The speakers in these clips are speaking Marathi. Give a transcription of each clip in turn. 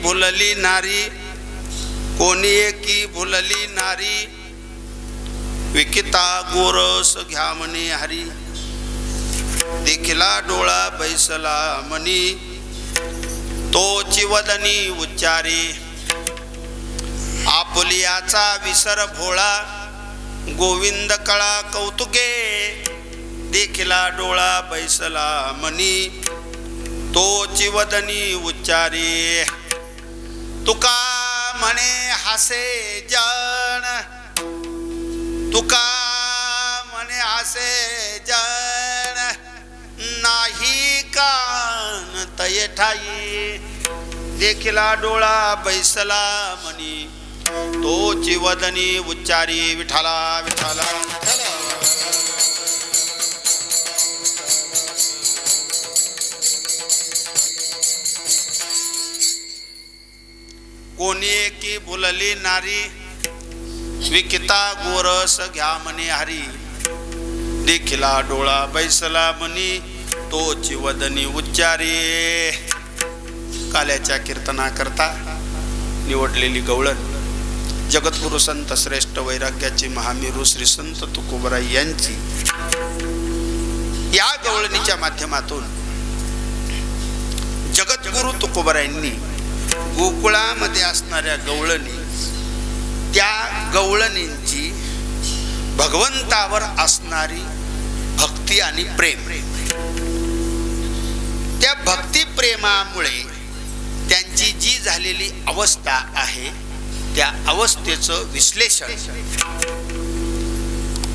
भुलली नारी, कोणी एकी भुलली नारी, विकिता गोरस घ्या म्हणे हरी, देखिला डोळा बैसला मनी, तोची वदनी उच्चारे, आपुलियाचा विसर भोळा, गोविंद कळा कौतुके, देखिला डोळा बैसला मनी, तोची वदनी उच्चारे, तुका म्हणे हासे जन, तुका म्हणे हासे जन, नाही कान तये ठाई, देखिला डोळा बैसला मनी, तोची वदनी उच्चारी, विठाला विठाला कोणी एकी भुलली नारी, विकिता गोरस घ्या म्हणे हरी, देखिला डोळा बैसला मनी, तोची वदनी उच्चारी. काल्याच्या कीर्तना करता निवडलेली गवळण जगद्गुरु संत श्रेष्ठ वैराग्याची महामेरू श्री संत तुकोबराय यांची या गवळणीच्या माध्यमातून जगद्गुरु तुकोबरायांनी गोकुळामध्ये असणाऱ्या गवळणी, त्या गवळणींची भगवंतावर असणारी भक्ती आणि प्रेम, त्या भक्ती प्रेमामुळे त्यांची जी झालेली अवस्था आहे त्या अवस्थेचं विश्लेषण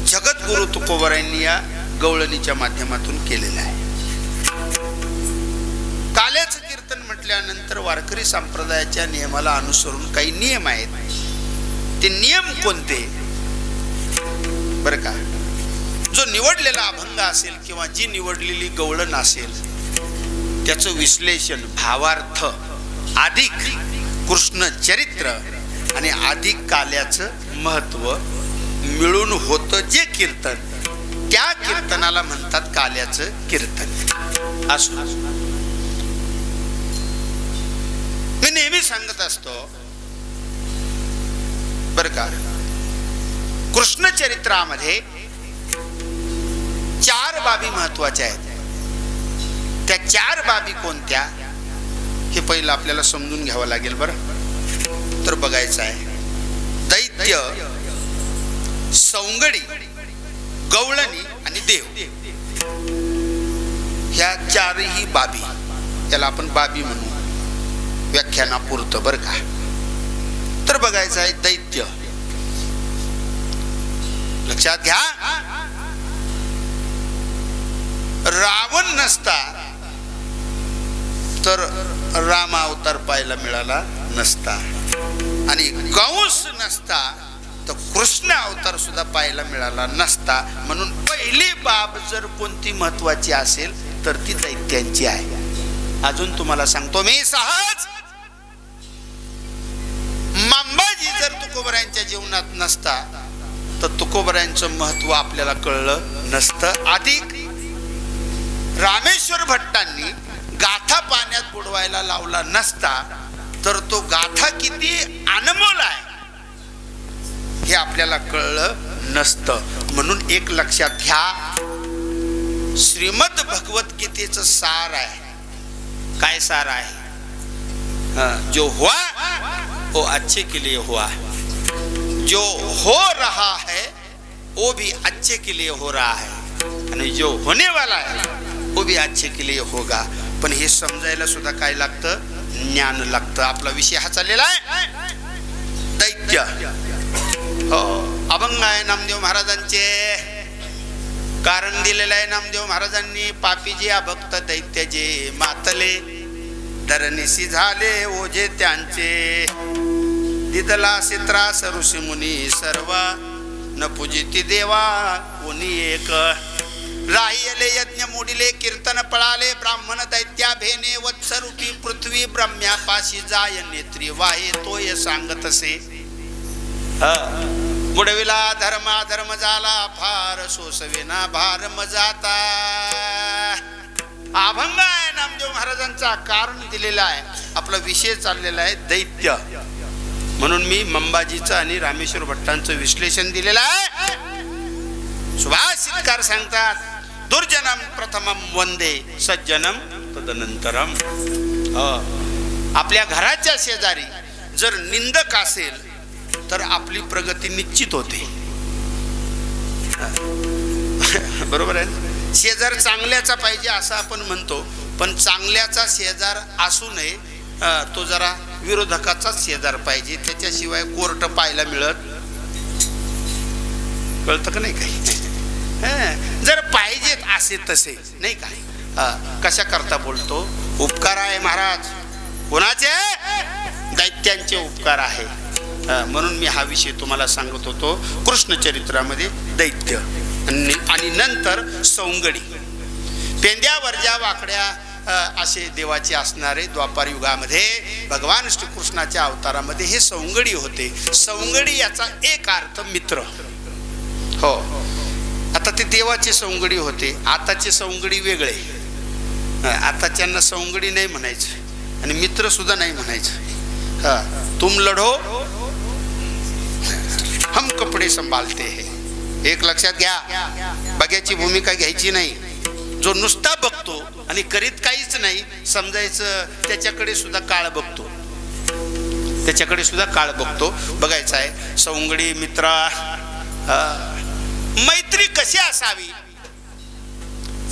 जगद्गुरु तुकोबरायांनी या गवळणीच्या माध्यमातून केलेलं आहे. काल्याचं कीर्तन म्हटल्यानंतर वारकरी संप्रदायाच्या नियमाला अनुसरून काही नियम आहेत. ते नियम कोणते बरं का? जो निवडलेला अभंग असेल किंवा जी निवडलेली गवळण असेल त्याचं विश्लेषण, भावार्थ, अधिक कृष्ण चरित्र आणि अधिक काल्याचं महत्व मिळून होतं जे कीर्तन, त्या कीर्तनाला म्हणतात काल्याचं कीर्तन. असो, मी नेहमी सांगत असतो बर का, कृष्ण चरित्रामध्ये 4 बाबी महत्वाच्या आहेत. त्या 4 बाबी कोणत्या हे पहिलं आपल्याला समजून घ्यावं लागेल. बरं तर बघायचं आहे, दैत्य, सौंगडी, गवळणी आणि देव, ह्या 4ही बाबी, त्याला आपण बाबी म्हणू व्याख्यानापुरतं. बरं का? तर बघायचं आहे दैत्य. लक्षात घ्या, रावण नसता तर राम अवतार पाहायला मिळाला नसता, आणि कंस नसता तर कृष्ण अवतार सुद्धा पाहायला मिळाला नसता. म्हणून पहिली बाब जर कोणती महत्वाची असेल तर ती दैत्यांची आहे. अजून तुम्हाला सांगतो मी सहज, मांबाजी जर तुकोबरायांच्या जीवनात नसता तर तुकोबरायांचं महत्व आपल्याला कळलं नसतं. अधिक रामेश्वर भट्टांनी गाथा पाण्यात बुडवायला लावला नसता तर तो गाथा किती अनमोल आहे हे आपल्याला कळलं नसतं. म्हणून एक लक्षात घ्या, श्रीमद भगवद्गीतेचं सार आहे. काय सार आहे? जो हुआ वो अच्छे के लिए हुआ, जो हो रहा है वो भी अच्छे के लिए हो रहा है, आणि जो होने वाला है वो भी अच्छे के लिए होगा. पण हे समजायला सुद्धा काय लागतं? ज्ञान लागतं. आपला विषय हा चाललेला आहे दैत्य. हो, अभंग आहे नामदेव महाराजांचे, कारण दिलेलं आहे नामदेव महाराजांनी. पापीजी अभक्त दैत्याचे मातले, धरणीसी झाले ओझे त्यांचे, दिदला त्रास ऋषी मुनी सर्व, न पूजिती देवा कोणी एक. राहियले यज्ञ मोडिले कीर्तन पळाले, ब्राह्मण दैत्या भेने वत्सरूपी पृथ्वी ब्रह्म्यापाशी जाय नेत्री वाहे तोय सांगतसे. बुडविला धर्मा धर्म झाला फार, सोसवेना भार मजाता. अभंग आहे नामदेव महाराजांचा, कारण दिलेला आहे. आपला विषय चाललेला आहे दैत्य, म्हणून मी मंबाजीचं आणि रामेश्वर भट्टांचं विश्लेषण दिलेलं आहे. सुभाषितकार सांगतात, दुर्जनम प्रथमम वंदे सज्जनम तदनंतरम. आपल्या घराच्या शेजारी जर निंदक असेल तर आपली प्रगती निश्चित होते. बरोबर आहे. शेजार चांगल्याचा पाहिजे असं आपण म्हणतो, पण चांगल्याचा शेजार असू नये, तो जरा विरोधकाचाच शेजार पाहिजे. त्याच्याशिवाय कोर्ट पाहायला मिळत, कळतं का नाही काही. जर पाहिजेत असे तसे नाही काय. कशा करता बोलतो? उपकार आहे महाराज. कोणाचे? दैत्यांचे उपकार आहे. म्हणून मी हा विषय तुम्हाला सांगत होतो. कृष्ण चरित्रामध्ये दैत्य आणि नंतर सौंगडी, पेंद्यावर ज्या वाकड्या असे देवाचे असणारे द्वापार युगामध्ये भगवान श्रीकृष्णाच्या अवतारामध्ये हे सौंगडी होते. सौंगडी याचा एक अर्थ मित्र. हो, आता ते देवाचे सौंगडी होते. आताचे सौंगडी वेगळे. आताच्यांना सौंगडी नाही म्हणायचं आणि मित्र सुद्धा नाही म्हणायचं. तुम लढो हम कपडे संभालते हैं. एक लक्षात घ्या, बघ्याची भूमिका घ्यायची नाही. जो नुसता बघतो आणि करीत काहीच नाही समजायचं, त्याच्याकडे सुद्धा काळ बघतो. त्याच्याकडे सुद्धा काळ बघतो. बघायचं आहे सौंगडी मित्र. मैत्री कशी असावी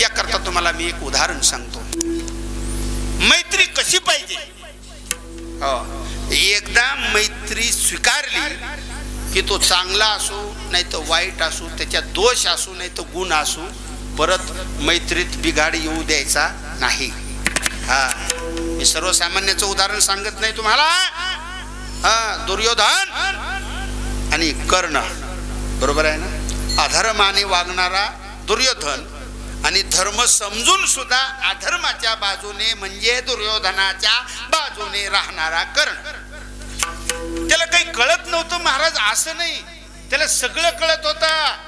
याकरता तुम्हाला मी एक उदाहरण सांगतो. मैत्री कशी पाहिजे. एकदा मैत्री स्वीकारली की तो चांगला असो नाही तर वाईट असो, त्याच्यात दोष असो नाही तर गुण असो, परत मैत्रीत बिघाड येऊ द्यायचा नाही. मी सर्वसामान्याचं उदाहरण सांगत नाही तुम्हाला. दुर्योधन आणि कर्ण, बरोबर आहे ना. अधर्माने वागणारा दुर्योधन आणि धर्म समजून सुद्धा अधर्माच्या बाजूने म्हणजे दुर्योधनाच्या बाजूने राहणारा कर्ण. त्याला काही कळत नव्हतं महाराज असं नाही, त्याला सगळं कळत होतं.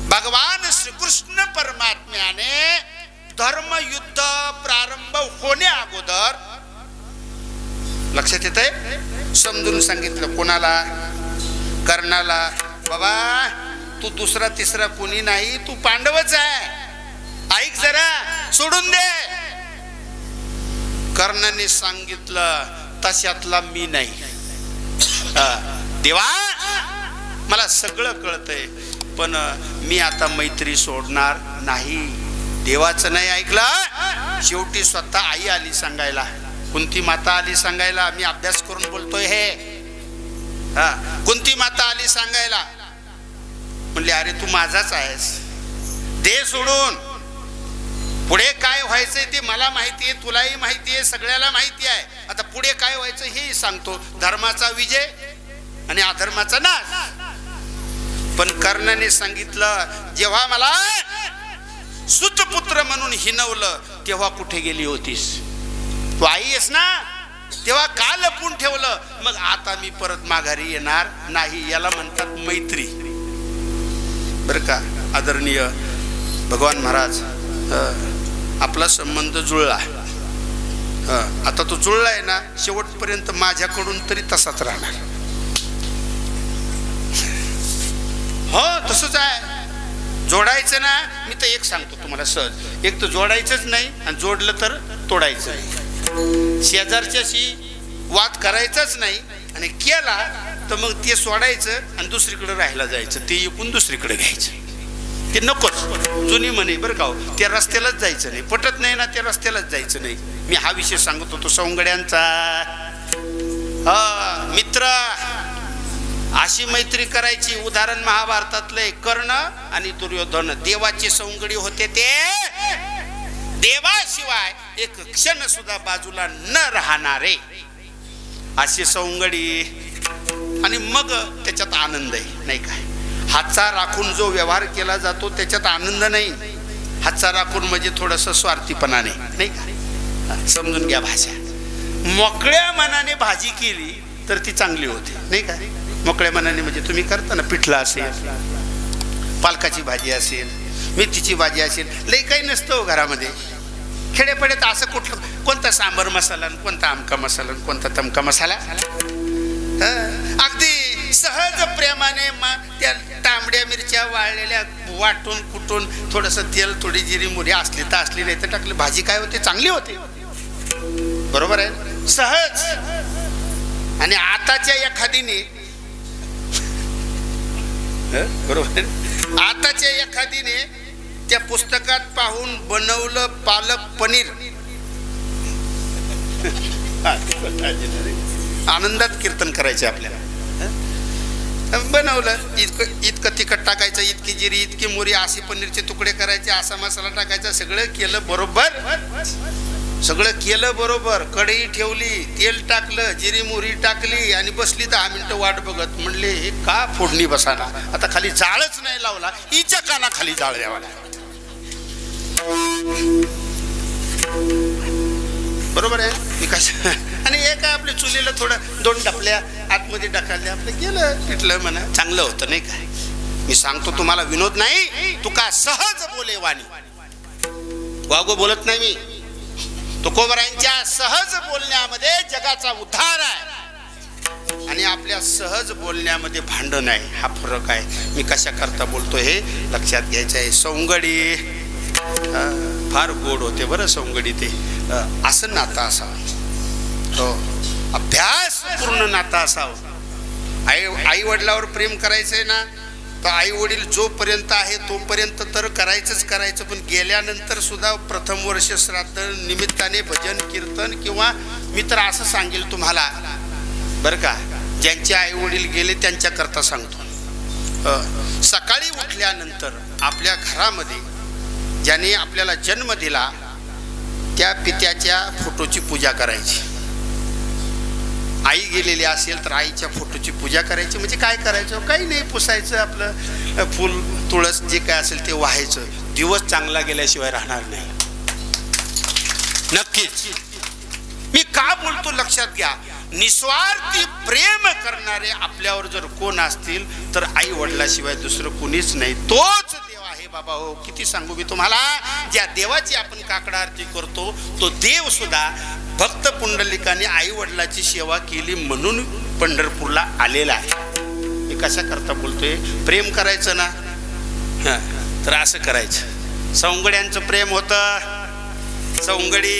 भगवान श्रीकृष्ण परमात्म्याने धर्मयुद्ध प्रारंभ होण्या अगोदर लक्षात येतंय समजून सांगितलं. कोणाला? कर्णाला. बाबा तू दुसरा तिसरा कोणी नाही, तू पांडवच आहे, ऐक जरा, सोडून दे. कर्णाने सांगितलं तशातला मी नाही. देवा मला सगळं कळतंय, पण मी आता मैत्री सोडणार नाही. देवाचं नाही ऐकलं. शेवटी स्वतः आई आली सांगायला, कुंती माता आली सांगायला. मी अभ्यास करून बोलतोय हे. कुंती माता आली सांगायला, म्हणले अरे तू माझाच आहेस, दे सोडून. पुढे काय व्हायचंय ते मला माहिती आहे, तुलाही माहिती आहे, सगळ्याला माहिती आहे. आता पुढे काय व्हायचं हेही सांगतो. धर्माचा विजय आणि अधर्माचा नाश. पण कर्णाने सांगितलं जेव्हा मला सुतपुत्र म्हणून हिनवलं तेव्हा कुठे गेली होतीस? तू आई आहेस ना, तेव्हा का लपून ठेवलं? मग आता मी परत माघारी येणार नाही. याला म्हणतात मैत्री. बरं का आदरणीय भगवान महाराज, आपला संबंध जुळला. आता तो जुळला आहे ना, शेवटपर्यंत माझ्याकडून तरी तसाच राहणार. हो तसंच आहे. जोडायचं ना, मी तर एक सांगतो तुम्हाला सहज, एक तर जोडायचंच नाही आणि जोडलं तर तोडायचं नाही. शेजारच्याशी वाद करायचाच नाही आणि केला तर मग ते सोडायचं आणि दुसरीकडे राहायला जायचं. ते एकूण दुसरीकडे घ्यायचं. ते नकोच. जुनी म्हणे बरं का, त्या रस्त्यालाच जायचं नाही. पटत नाही ना, त्या रस्त्यालाच जायचं नाही. मी हा विषय सांगत होतो सौंगड्यांचा. मित्र अशी मैत्री करायची. उदाहरण महाभारतातले कर्ण आणि दुर्योधन देवाची सौंगडी होते. ते देवाशिवाय एक क्षण सुद्धा बाजूला न राहणारे अशी सौंगडी. आणि मग त्याच्यात आनंद आहे नाही काय. हातचा राखून जो व्यवहार केला जातो त्याच्यात आनंद नाही. हातचा राखून म्हणजे थोडंसं स्वार्थीपणाने नाही का. समजून घ्या भाषा. मोकळ्या मनाने भाजी केली तर ती चांगली होते नाही का. मोकळ्या मनाने म्हणजे तुम्ही करता ना, पिठलं असेल, पालकाची भाजी असेल, मेथीची भाजी असेल, लई काही नसतं हो घरामध्ये. खेडेपड्यात असं कुठलं कोणता सांबर मसाला, कोणता आमका मसाला, कोणता तमका मसाला. अगदी सहज प्रेमाने त्या तांबड्या मिरच्या वाळलेल्या वाटून कुटून थोडंसं तेल, थोडी जिरी मोहरी असली तर असली, नाही तर टाकली, भाजी काय होते, चांगली होते. बरोबर आहे, सहज. आणि आताच्या एखादीने, बरोबर, आताच्या एखादीने त्या पुस्तकात पाहून बनवलं पालक पनीर, आनंदात कीर्तन करायचे आपल्याला. बनवलं, इतकं तिखट टाकायचं, इतकी जिरी, इतकी मोहरी, असे पनीरचे तुकडे करायचे, असा मसाला टाकायचा, सगळं केलं बरोबर, सगळं केलं बरोबर. कढई ठेवली, तेल टाकलं, जिरी मोहरी टाकली आणि बसली 10 मिनिटं वाट बघत. म्हणले हे का फोडणी बसाना, आता खाली जाळच नाही लावला, हिच्या कानाखाली जाळ द्यावा. बरोबर आहे मी कसं. आणि हे काय आपल्या चुलीला थोडं 2 टपल्या आतमध्ये टाकल्या, आपलं गेलं पिठलं म्हणा, चांगलं होतं नाही काय. मी सांगतो तुम्हाला, विनोद नाही, तू का सहज बोले वाणी. वागो बोलत नाही मी. तुकोबरायांच्या सहज बोलण्यामध्ये जगाचा उद्धार आहे आणि आपल्या सहज बोलण्यामध्ये भांडण आहे. हा फरक आहे. मी कशा करता बोलतो हे लक्षात घ्यायचं आहे. सौंगडी फार गोड होते बरं, सौंगडी ते असं नातं असावं, हो, अभ्यास पूर्ण नातं असावं. आई वडिलावर प्रेम करायचंय ना, तर आई वडील जोपर्यंत आहे तोपर्यंत तर करायचं, पण गेल्यानंतर सुद्धा प्रथम वर्ष श्राद्ध निमित्ताने भजन कीर्तन, किंवा मी तर असं सांगेल तुम्हाला बरं का, ज्यांचे आई वडील गेले त्यांच्याकरता सांगतो, सकाळी उठल्यानंतर आपल्या घरामध्ये ज्याने आपल्याला जन्म दिला त्या पित्याच्या फोटोची पूजा करायची. आई गेलेली असेल तर आईच्या फोटोची पूजा करायची. म्हणजे काय करायचं, काही नाही, पुसायचं, आपलं फुल तुळस जे काय असेल ते व्हायचं. दिवस चांगला गेल्याशिवाय राहणार नाही. नक्कीच. मी का बोलतो लक्षात घ्या. निस्वार्थी प्रेम करणारे आपल्यावर जर कोण असतील तर आई वडिलाशिवाय दुसरं कोणीच नाही. तोच देव आहे बाबा. हो, किती सांगू मी तुम्हाला. ज्या देवाची आपण काकडा आरती करतो तो देव सुद्धा भक्त पुंडलिकाने आई वडिलाची सेवा केली म्हणून पंढरपूरला आलेला आहे. मी कशा करता बोलतोय, प्रेम करायचं ना, तर असं करायचं. सौंगड्यांचं प्रेम होतं. सौंगडी,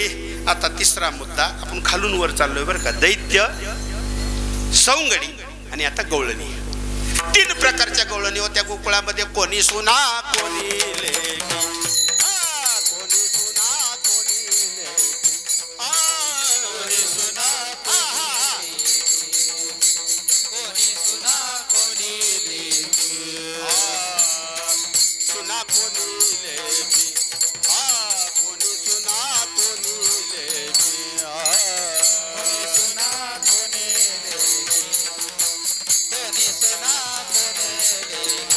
आता तिसरा मुद्दा, आपण खालून वर चाललोय बरं का. दैत्य, सौंगडी आणि आता गवळणी. 3 प्रकारच्या गवळणी होत्या गोकुळामध्ये. कोणी सुना, कोणी लेकी, कोणी सुना, कोणी लेकी, कोणी सुना, कोणी सुना, कोणी लेकी, सुना कोणी लेकी, कोणी सुना, कोणी लेकी, कोणी सुना, कोणी लेकी, कोणी सुना, कोणी लेकी.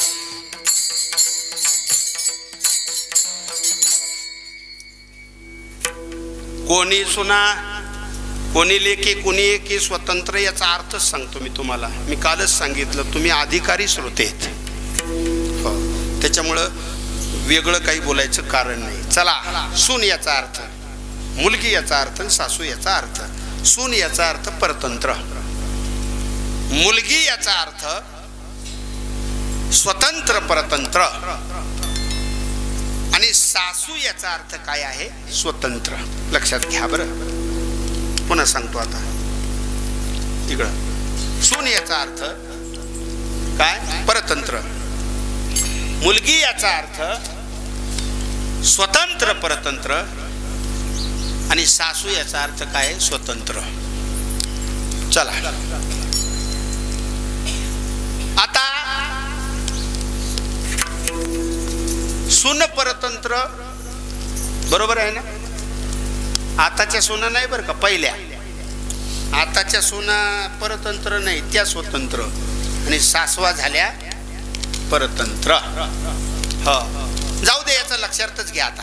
कोणी सुना, कोणी लेकी, कोणी एकी, स्वतंत्र, याचा अर्थच सांगतो मी तुम्हाला. मी कालच सांगितलं, तुम्ही अधिकारी श्रोते आहेत, त्याच्यामुळं वेगळं काही बोलायचं कारण नाही. चला, सून याचा अर्थ, मुलगी याचा अर्थ, सासू याचा अर्थ. सून याचा अर्थ परतंत्र, मुलगी याचा अर्थ स्वतंत्र परतंत्र, आणि सासू याचा अर्थ काय आहे, स्वतंत्र. लक्षात घ्या बरं, पुन्हा सांगतो आता. इकडं सून याचा अर्थ काय, परतंत्र. मुलगी याचा अर्थ स्वतंत्र परतंत्र, आणि सासू याचा अर्थ काय, स्वतंत्र. चला आता सून परतंत्र, बरोबर आहे ना. आताच्या सुना नाही बरं का, पहिल्या. आताच्या सुना परतंत्र नाही, त्या स्वतंत्र, आणि सासवा झाल्या परतंत्र. हो, जाऊ दे, याचा लक्षातच घ्या. आता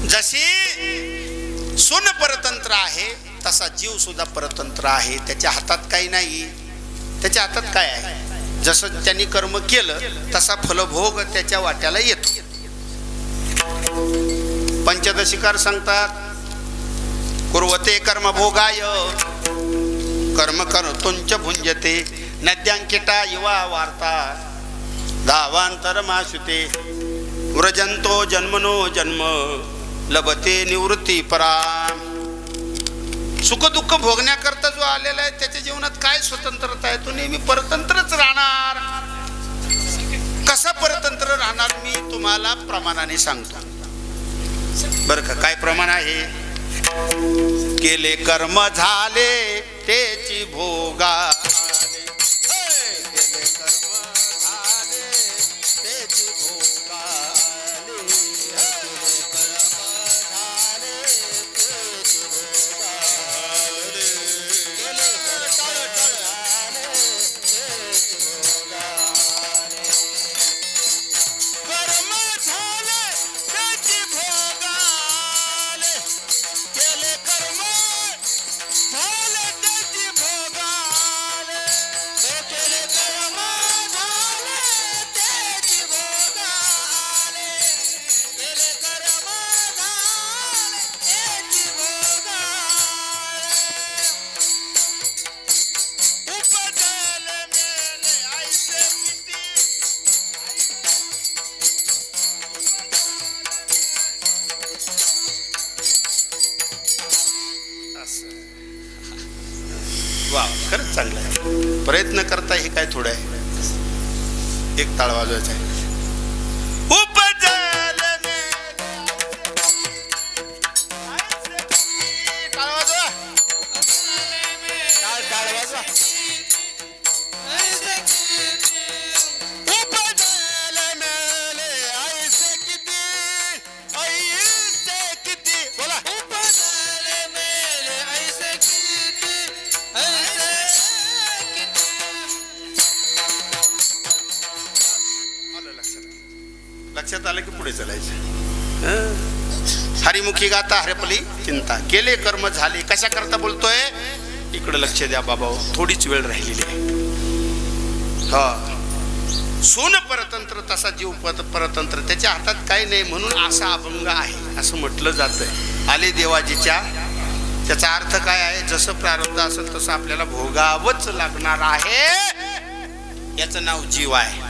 जशी सून परतंत्र आहे तसा जीव सुद्धा परतंत्र आहे. त्याच्या हातात काही नाही. त्याच्या हातात काय आहे, जसं त्यांनी कर्म केलं तसा फलभोग त्याच्या वाट्याला येतो. पंचदशिकार सांगतात, कुर्वते कर्मभोगाय कर्म कर्तुंच भुंजते नद्यांकिटा युवा वार्ता धावांतरमाशुते व्रजंतो जन्मनो जन्म लभते निवृत्ती पराम. सुख दुःख भोगण्याकरता जो आलेला आहे त्याच्या जीवनात काय स्वतंत्रता आहे? तो नेहमी परतंत्रच राहणार. कसा परतंत्र राहणार मी तुम्हाला प्रमाणाने सांगतो बरं का. काय प्रमाण आहे? केले कर्म झाले त्याची भोगा, खरंच चांगलं आहे. प्रयत्न करता हे काय थोडं आहे. एक ताळ वाजवायचा आहे. लक्षात आलं की पुढे चालायचं. हरिमुखी गाता हरपली चिंता. केले कर्म झाले. कशा करता बोलतोय? इकडे लक्ष द्या बाबा, थोडीच वेळ राहिलेली आहे. हा, सोन परतंत्र तसा जीव परतंत्र. त्याच्या हातात काही नाही म्हणून असा अभंग आहे असं म्हटलं जातंय. आले देवाजीच्या. त्याचा अर्थ काय आहे? जसं प्रारब्ध असेल तसं आपल्याला भोगावंच लागणार आहे. याचं नाव जीव आहे.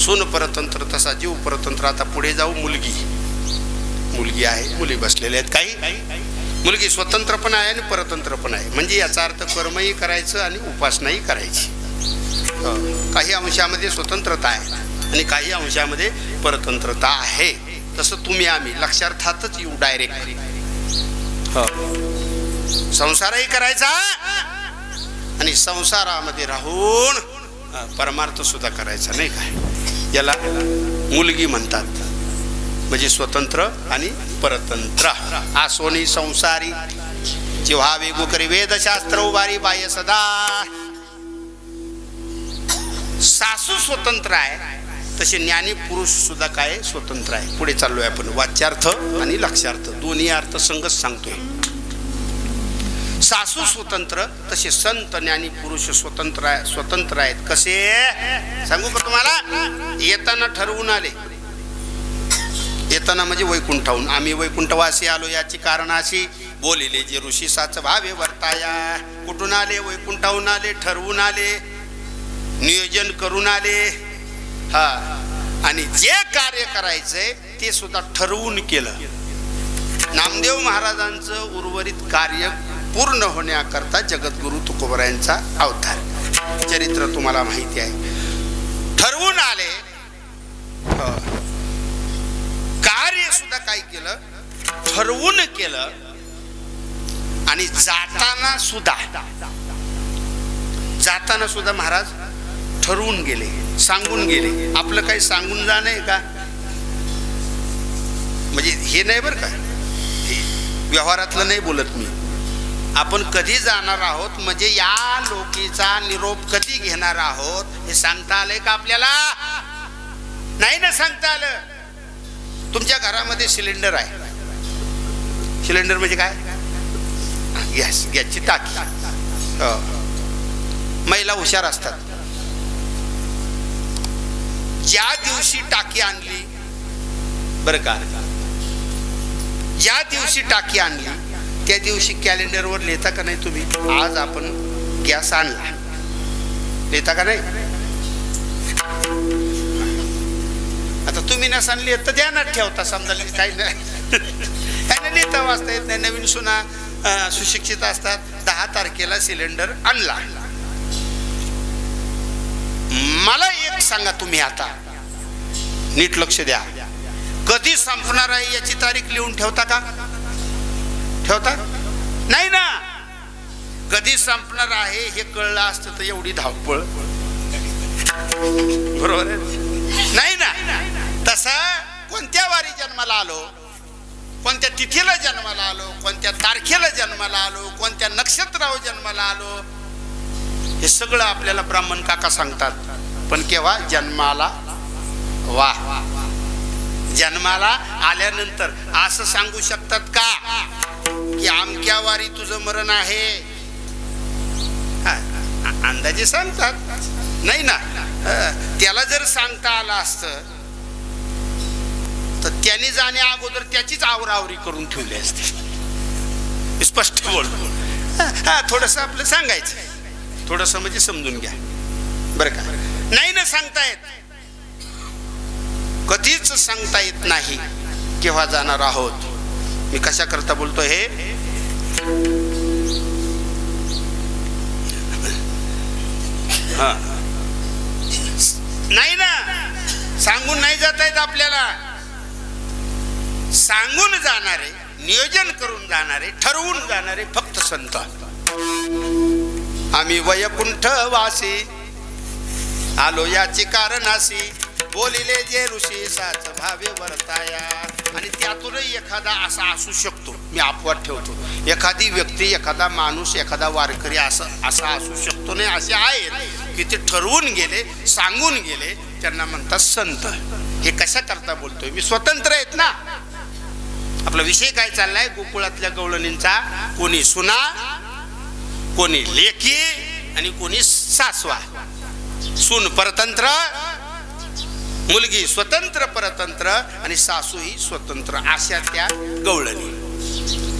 सोन परतंत्र तसा जीव परतंत्र. आता पुढे जाऊ. मुलगी आहे, मुली बसलेल्या आहेत. काही मुलगी स्वतंत्र पण आहे आणि परतंत्र पण आहे. म्हणजे याचा अर्थ कर्मही करायचं आणि उपासनाही करायची. काही अंशामध्ये स्वतंत्रता आहे आणि काही अंशामध्ये परतंत्रता आहे. तसं तुम्ही आम्ही लक्षार्थातच येऊ डायरेक्ट. संसारही करायचा आणि संसारामध्ये राहून परमार्थ सुद्धा करायचा, नाही काय? याला मुलगी म्हणतात. म्हणजे स्वतंत्र आणि परतंत्र. आसोनी संसारी जिव्हा वेगू करी वेदशास्त्र उभारी बाह्य सदा. सासू स्वतंत्र आहे तसे ज्ञानी पुरुष सुद्धा काय स्वतंत्र आहे. पुढे चाललोय आपण. वाच्यार्थ आणि लक्ष्यार्थ दोन्ही अर्थ संगत सांगतोय. सासू स्वतंत्र तसे संत ज्ञानी पुरुष स्वतंत्र आहेत. कसे सांगू का तुम्हाला? येताना ठरवून आले. येताना म्हणजे वैकुंठाहून. आम्ही वैकुंठवासी आलो याची कारण अशी बोलिले जे ऋषी साच भावे वर्ताया. कुठून आले? वैकुंठाहून आले. ठरवून आले, नियोजन करून आले. हा, आणि जे कार्य करायचंय ते सुद्धा ठरवून केलं. नामदेव महाराजांचं उर्वरित कार्य पूर्ण होण्याकरता जगद्गुरु तुकोबरायांचा अवतार. चरित्र तुम्हाला माहिती आहे. ठरवून आले. कार्य सुद्धा काय केलं? ठरवून केलं. आणि जाताना सुद्धा महाराज ठरवून गेले, सांगून गेले. आपलं काही सांगून जाणं आहे का? म्हणजे हे नाही बरं का, व्यवहारातलं नाही बोलत मी. आपण कधी जाणार आहोत, म्हणजे या लोकीचा निरोप कधी घेणार आहोत हे सांगता आलंय का आपल्याला? नाही ना सांगता आलं. तुमच्या घरामध्ये सिलेंडर आहे. सिलेंडर म्हणजे काय? गॅसची टाकी. महिला हुशार असतात. ज्या दिवशी टाकी आणली बरं का, ज्या दिवशी टाकी आणली त्या दिवशी कॅलेंडरवर लिहिता का नाही तुम्ही, आज आपण गॅस आणला, लिहिता का नाही? आता तुम्ही नसान लिहित तर ध्यानात ठेवता, समजा काही नाही लिहिता वाचता येत नाही. नवीन सुना सुशिक्षित असतात, 10 तारखेला सिलेंडर आणला. मला एक सांगा तुम्ही, आता नीट लक्ष द्या, कधी संपणार आहे याची तारीख लिहून ठेवता का? ठेवता नाही ना. कधी संपणार आहे हे कळलं असतं तर एवढी धावपळ, बरोबर आहे नाही ना. तसं कोणत्या वारी जन्माला आलो, कोणत्या तिथीला जन्माला आलो, कोणत्या तारखेला जन्माला आलो, कोणत्या नक्षत्रावर जन्माला आलो, हे सगळं आपल्याला ब्राह्मण काका सांगतात. पण केव्हा? जन्माला. वाह, जन्माला आल्यानंतर असं सांगू शकतात का की अमक्या वारी तुझं मरण आहे? अंदाजे सांगतात नाही ना. त्याला जर सांगता आलं असतं तर त्यांनी जाण्या अगोदर त्याचीच आवरावरी करून ठेवली असते. स्पष्ट बोलतो. थोडस आपलं सांगायचं, थोडस म्हणजे समजून घ्या बरं का. नाही ना सांगता येत, कधीच सांगता येत नाही केव्हा जाणार आहोत. मी कशा करता बोलतो हे, नाही ना सांगून नाही जाता येत आपल्याला. सांगून जाणारे, नियोजन करून जाणारे, ठरवून जाणारे फक्त संत. आम्ही वैकुंठ वासी आलो याची कारणासी, बोलिले जे ऋषी साच भावे वर्ताया. आणि त्यातूनही एखादा असा असू शकतो, मी अपवाद ठेवतो, एखादी व्यक्ती, एखादा माणूस, एखादा वारकरी असा असू शकतो. नाही असे आहेत की ते ठरवून गेले, सांगून गेले, त्यांना म्हणतात संत. हे कशा करता बोलतोय मी? स्वतंत्र आहेत ना. आपला विषय काय चाललाय? गोकुळातल्या गवळणींचा. कोणी सुना, कोणी लेकी आणि कोणी सासवा. सून परतंत्र, मुलगी स्वतंत्र परतंत्र आणि सासू ही स्वतंत्र, अशा त्या गवळणी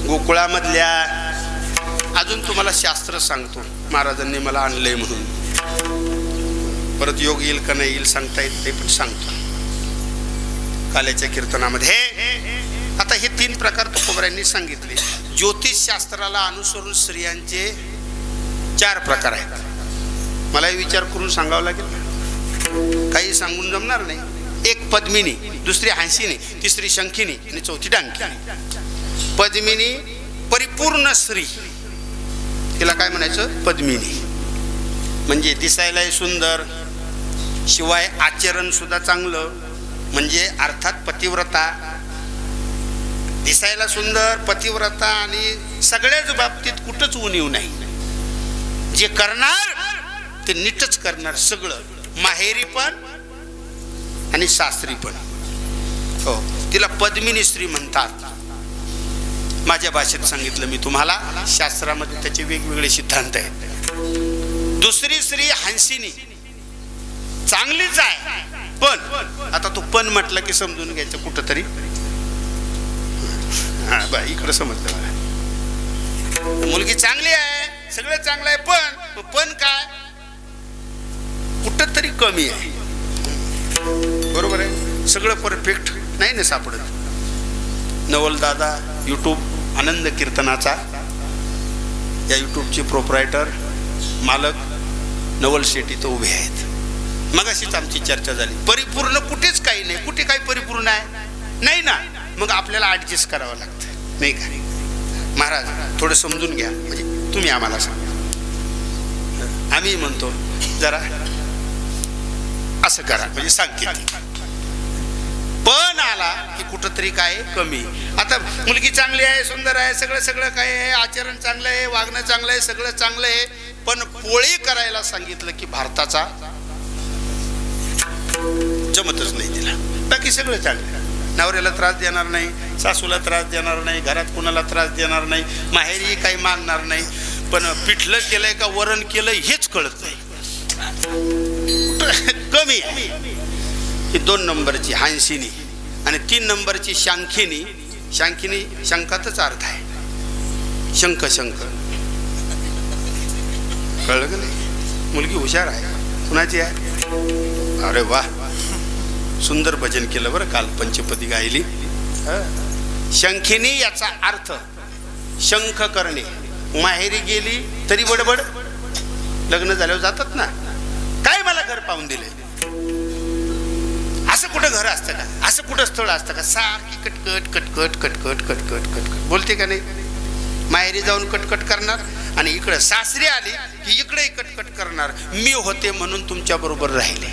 गोकुळामधल्या. अजून तुम्हाला शास्त्र सांगतो, महाराजांनी मला आणलंय म्हणून. परत योग येईल का नाही येईल सांगता येत ते पण सांगतो. काल्याच्या कीर्तनामध्ये आता हे 3 प्रकार तुकोबरायांनी सांगितले. ज्योतिषशास्त्राला अनुसरून स्त्रियांचे 4 प्रकार आहेत. मला विचार करून सांगावं लागेल, काही सांगून जमणार नाही. एक पद्मिनी, दुसरी हंसिनी, तिसरी शंखिनी आणि चौथी डांकी. पद्मिनी परिपूर्ण स्त्री, तिला काय म्हणायचं? पद्मिनी. म्हणजे दिसायला सुंदर, शिवाय आचरण सुद्धा चांगलं, म्हणजे अर्थात पतिव्रता. दिसायला सुंदर, पतिव्रता आणि सगळ्याच बाबतीत कुठंच उणीव नाही. जे करणार ते नीटच करणार सगळं, माहेरी पण आणि सासरी पण. हो, तिला पद्मिनी स्त्री म्हणतात. माझ्या भाषेत सांगितलं मी तुम्हाला, शास्त्रामध्ये त्याचे वेगवेगळे सिद्धांत आहेत. दुसरी स्त्री हंसिनी, चांगलीच आहे, पण आता तू पण म्हटलं की समजून घ्यायचं कुठंतरी. हा बा, इकडं समजलं मला. मुलगी चांगली आहे, सगळं चांगलं आहे, पण काय कुठं तरी कमी आहे. बरोबर आहे, सगळं परफेक्ट नाही ना सापडत. नवल दादा यूट्यूब आनंद कीर्तनाचा, या यूट्यूबचे प्रोप्रायटर मालक नवल शेट्टी तो उभे आहेत. मग अशीच आमची चर्चा झाली. परिपूर्ण कुठेच काही नाही, कुठे काही परिपूर्ण आहे नाही ना. मग आपल्याला ॲडजस्ट करावं लागतं नाही का? महाराज थोडं समजून घ्या, म्हणजे तुम्ही आम्हाला सांगा. आम्ही म्हणतो जरा असं करा, म्हणजे सांगते. पण आला की कुठंतरी काय कमी. आता मुलगी चांगली आहे, सुंदर आहे, सगळं काय आहे, आचरण चांगलं आहे, वागणं चांगलं आहे, सगळं चांगलं आहे, पण पोळी करायला सांगितलं की भारताचा जमतच नाही तिला. बाकी सगळं चांगलं, नवऱ्याला त्रास देणार नाही, सासूला त्रास देणार नाही, घरात कुणाला त्रास देणार नाही, माहेरी काही मागणार नाही, पण पिठलं केलंय का वरण केलंय हेच कळत नाही, कमी आहे. ही 2 नंबरची हंसिनी आणि 3 नंबरची शंखिनी. शंखिनी शंखातच अर्थ आहे, शंख शंख. कळलं का नाही? मुलगी हुशार आहे. कुणाची आहे? अरे वा, सुंदर भजन केलं बरं काल, पंचपदी गायली. शंखिनी याचा अर्थ शंख करणे. माहेरी गेली तरी बडबड, लग्न झाल्यावर जातात ना, काय मला घर पाहून दिले. असं कुठं घर असतं का? असं कुठं स्थळ असतं का? सारखी कटकट कटकट कटकट कटकट कटकट बोलते का नाही? माहेरी जाऊन कटकट करणार आणि इकडे सासरी आली की इकडे कटकट करणार. मी होते म्हणून तुमच्या बरोबर राहिले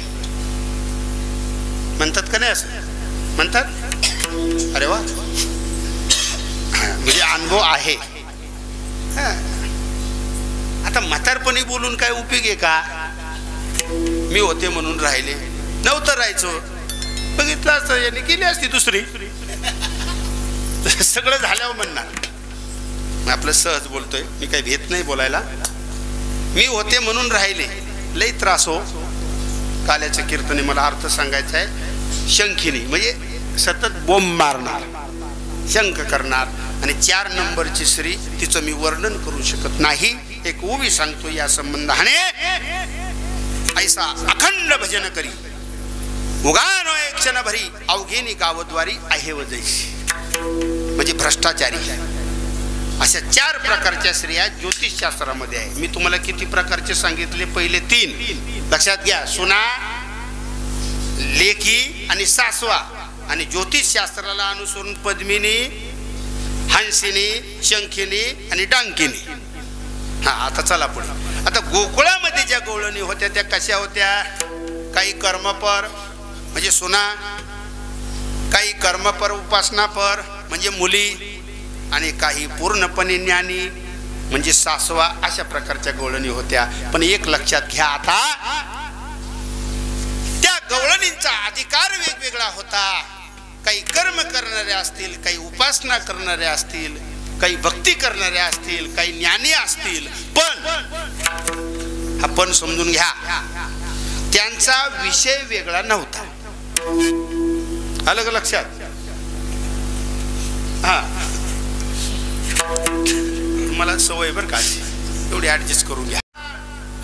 म्हणतात का नाही? असं म्हणतात. अरे वा, म्हणजे अनुभव आहे. आता म्हातारपणी बोलून काय उपयोग आहे का? मी होते म्हणून राहिले, नव्हतं राहायचो, बघितलं असतं याने केली असती दुसरी. सगळं झाल्यावर म्हणणार. आपलं सहज बोलतोय, मी काही भेट नाही बोलायला. मी होते म्हणून राहिले, लई त्रास हो. काल्याच्या कीर्तने मला अर्थ सांगायचा आहे. शंखिनी म्हणजे सतत बोंब मारणार, शंख करणार. आणि 4 नंबरची स्त्री, तिचं मी वर्णन करू शकत नाही. एक ओवी सांगतो या संबंधाने. ऐसा अखंड भजन करी उगानो एक क्षण भरी, अवघेनी गावद्वारी आहे व जैशी. म्हणजे भ्रष्टाचारी. अशा 4 प्रकारच्या स्त्रिया ज्योतिषशास्त्रामध्ये आहे. मी तुम्हाला किती प्रकारचे सांगितले? पहिले 3 लक्षात घ्या. सुना, लेकी आणि सासवा. आणि ज्योतिषशास्त्राला अनुसरून पद्मिनी, हंसिनी, शंखिनी आणि डांकिनी. हा, आता चला पुढे. आता गोकुळामध्ये ज्या गवळणी होत्या त्या कशा होत्या? काही कर्मपर म्हणजे सुना, काही कर्मपर उपासनापर म्हणजे मुली, आणि काही पूर्णपणे ज्ञानी म्हणजे सासवा. अशा प्रकारच्या गवळणी होत्या. पण एक लक्षात घ्या, आता त्या गवळणींचा अधिकार वेगवेगळा होता. काही कर्म करणारे असतील, काही उपासना करणारे असतील, काही भक्ती करणारे असतील, काही ज्ञानी असतील. पण आपण समजून घ्या, त्यांचा विषय वेगळा नव्हता. अलग लक्षात. हा, मला सवय बरं का, एवढी ऍडजस्ट करून घ्या.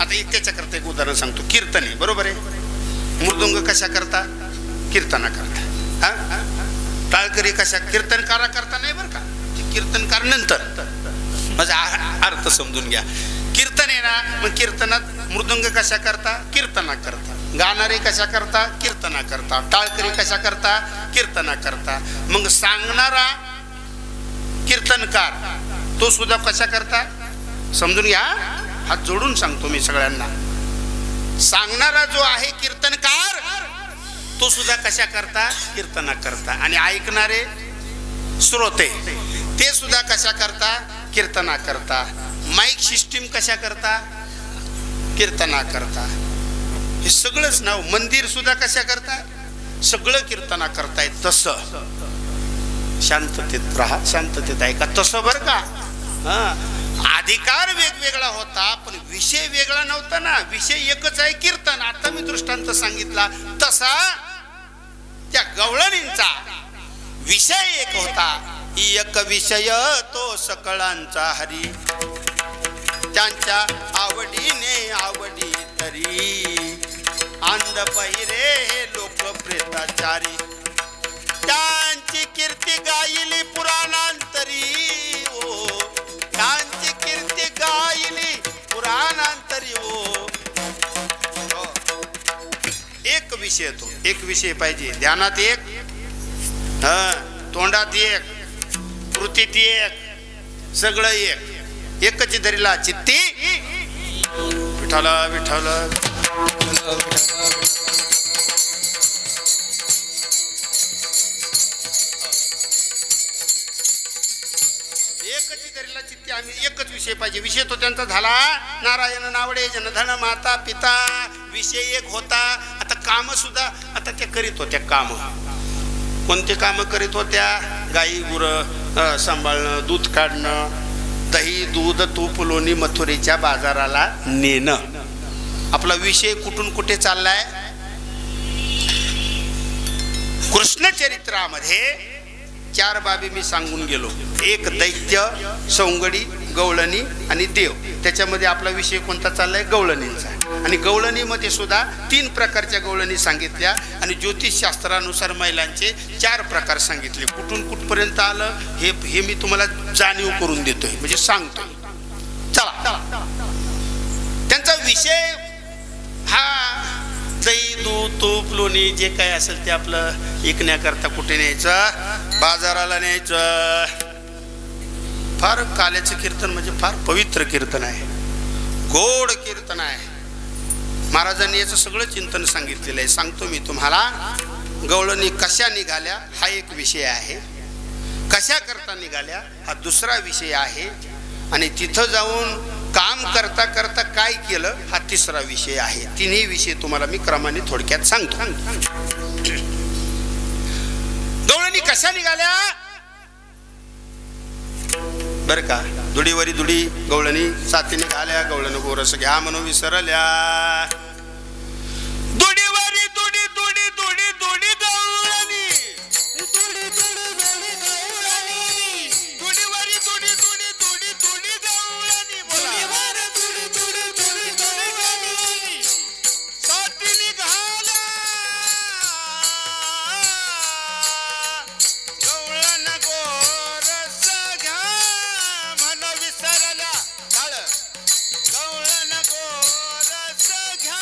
आता त्याच्याकरता एक उदाहरण सांगतो. कीर्तने, बरोबर आहे. मृदुंग कशा करता? कीर्तना करता. हा, टाळकरी कशा? कीर्तनकारा करता नाही बरं का, कीर्तनकार नंतर. माझा अर्थ समजून घ्या. कीर्तन आहे ना, मग कीर्तनात मृदुंग कशा करता? कीर्तना करता. गाणारे कशा करता? कीर्तना करता. टाळकरी कशा करता? कीर्तना करता. मग सांगणारा कीर्तनकार तो सुद्धा कशा करता? समजून घ्या, हात जोडून सांगतो मी सगळ्यांना. सांगणारा जो आहे कीर्तनकार तो सुद्धा कशा करता? कीर्तना करता. आणि ऐकणारे श्रोते ते सुद्धा कशा करता? कीर्तना करता. माईक सिस्टीम कशा करता? कीर्तना करता. हे सगळंच नाव. मंदिर सुद्धा कशा करता? सगळं कीर्तना करताय. तसं शांततेत राहा, शांततेत ऐका. तसं बरं का. अधिकार वेगवेगळा होता पण विषय वेगळा नव्हता ना. विषय एकच आहे, कीर्तन. आता मी दृष्टांत सांगितला तसा त्या गवळणींचा विषय एक होता. एक विषय तो सकळांचा हरी, त्यांच्या आवडीने आवडी तरी. अंध पहिरे लोक प्रेताचारी, त्यांची कीर्ती गायली पुराणांतरी. ओ, त्यांची कीर्ती गायली पुराणांतरी. ओ, एक विषय, तो एक विषय पाहिजे. ध्यानात एक, तोंडात एक, कृतीत एक, सगळं एक. एकच धरीला चित्ती विठ्ठल विठ्ठल. एकच धरीला चित्ती. आम्ही एकच विषय पाहिजे. विषय तो त्यांचा झाला नारायण नावडे जनधन माता पिता. विषय एक होता. आता काम सुद्धा आता त्या करीत होत्या. काम कोणते काम करीत होत्या? गाई गुरं सांभाळणं, दूध काढणं, दही दूध तूप लोणी मथुरेच्या बाजाराला नेणं. आपला विषय कुठून कुठे चाललाय? कृष्ण चरित्रामध्ये 4 बाबी मी सांगून गेलो. एक दैत्य, सौंगडी, गवळणी आणि देव. त्याच्यामध्ये आपला विषय कोणता चाललाय? गवळणींचा. आणि गवळणीमध्ये सुद्धा 3 प्रकारच्या गवळणी सांगितल्या आणि ज्योतिषशास्त्रानुसार महिलांचे 4 प्रकार सांगितले. कुठून कुठपर्यंत आलं हे मी तुम्हाला जाणीव करून देतोय, म्हणजे सांगतोय. चला, त्यांचा विषय हा दही, दूध, तूप, लोणी जे काय असेल ते आपलं विकण्याकरता कुठे न्यायचं? बाजाराला न्यायचं. फार काल्याचं कीर्तन म्हणजे फार पवित्र कीर्तन आहे, गोड कीर्तन आहे. महाराजांनी याचं सगळं चिंतन सांगितलेलं आहे. सांगतो मी तुम्हाला. गवळणी कशा निघाल्या हा एक विषय आहे, कशा करता निघाल्या हा दुसरा विषय आहे, आणि तिथं जाऊन काम करता करता काय केलं हा तिसरा विषय आहे. तिन्ही विषय तुम्हाला मी क्रमाने थोडक्यात सांगतो. गवळणी कशा निघाल्या बर का? दुडीवरी दुडी गवळणी साथी निघाल्या. गवळण गोरस घ्या म्हणून विसरल्या. दुडीवरी दुडी दुडी दुडी दुडी गवळणी, दुडीवरी दुडी दुडी दुडी दुडी गवळणी, साथी निघाल्या. गवळण गोरस घ्या म्हण विसरल्या. गवळण गोरस घ्या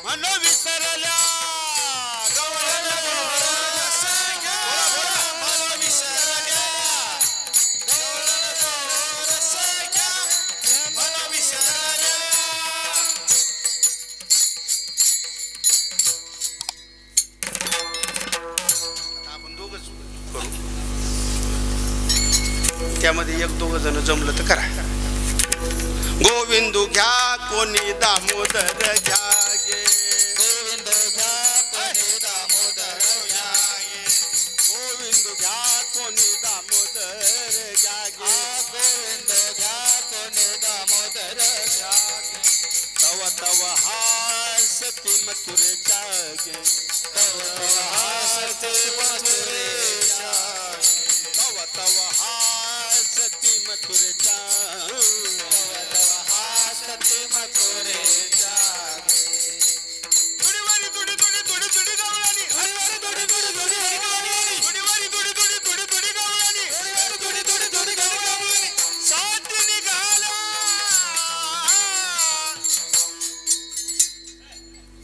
म्हण विसरल्या. गवळण गोरस घ्या म्हण विसरल्या. गवळण गोरस घ्या म्हण विसरल्या. आपण दोघच करू, त्यामध्ये 1-2 जण जमलं तर करा. गोविंद घ्या कोणी दामोदर घ्या गे, गोविंद घ्या कोणी दामोदर घ्या गे, गोविंद घ्या कोणी दामोदर घ्या गे, गोविंद घ्या कोणी दामोदर घ्या गे. तव तव हासती मथुरेच्या गे, तव तव हासती मथुरेच्या गे, तव तव हासती मथुरेच्या, तव तव हासती मथुरेच्या गे. दुडीवारी दुडी दुडी दुडी दुडी गवळणी, हरिवारी दुडी दुडी दुडी दुडी गवळणी, दुडीवारी दुडी दुडी दुडी दुडी गवळणी, हरिवारी दुडी दुडी दुडी दुडी गवळणी, साथी निघाल्या.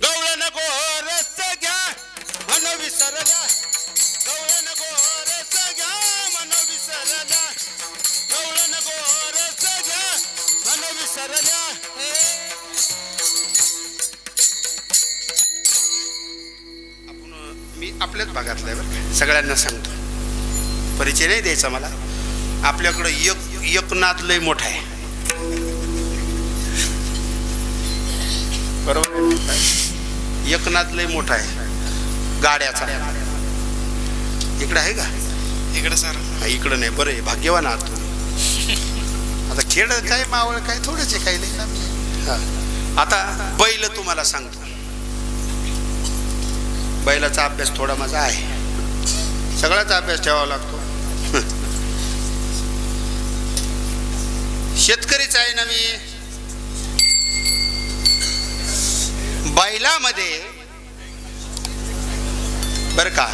गवळण गोरस घ्या म्हण विसरल्या. गवळण गोरस घ्या म्हण विसरल्या. गवळण गोरस घ्या म्हण विसरल्या. आपण मी आपल्याच भागातला आहे बरं, सगळ्यांना सांगतो, परिचय नाही द्यायचा मला. आपल्याकडं एकनाथ लय मोठा आहे, बरोबर? एकनाथ लय मोठा आहे गाड्याचा. इकडे आहे का? इकडे सर इकडं नाही. बरं आहे, भाग्यवान आहात तुम्ही. आता खेळ काय मावळ काय थोडंच आहे, काही नाही ना. आता बैल तुम्हाला सांगतो. बैलाचा अभ्यास थोडा माझा आहे, सगळाच अभ्यास ठेवावा लागतो. शेतकरीच आहे ना मी. बैलामध्ये बर का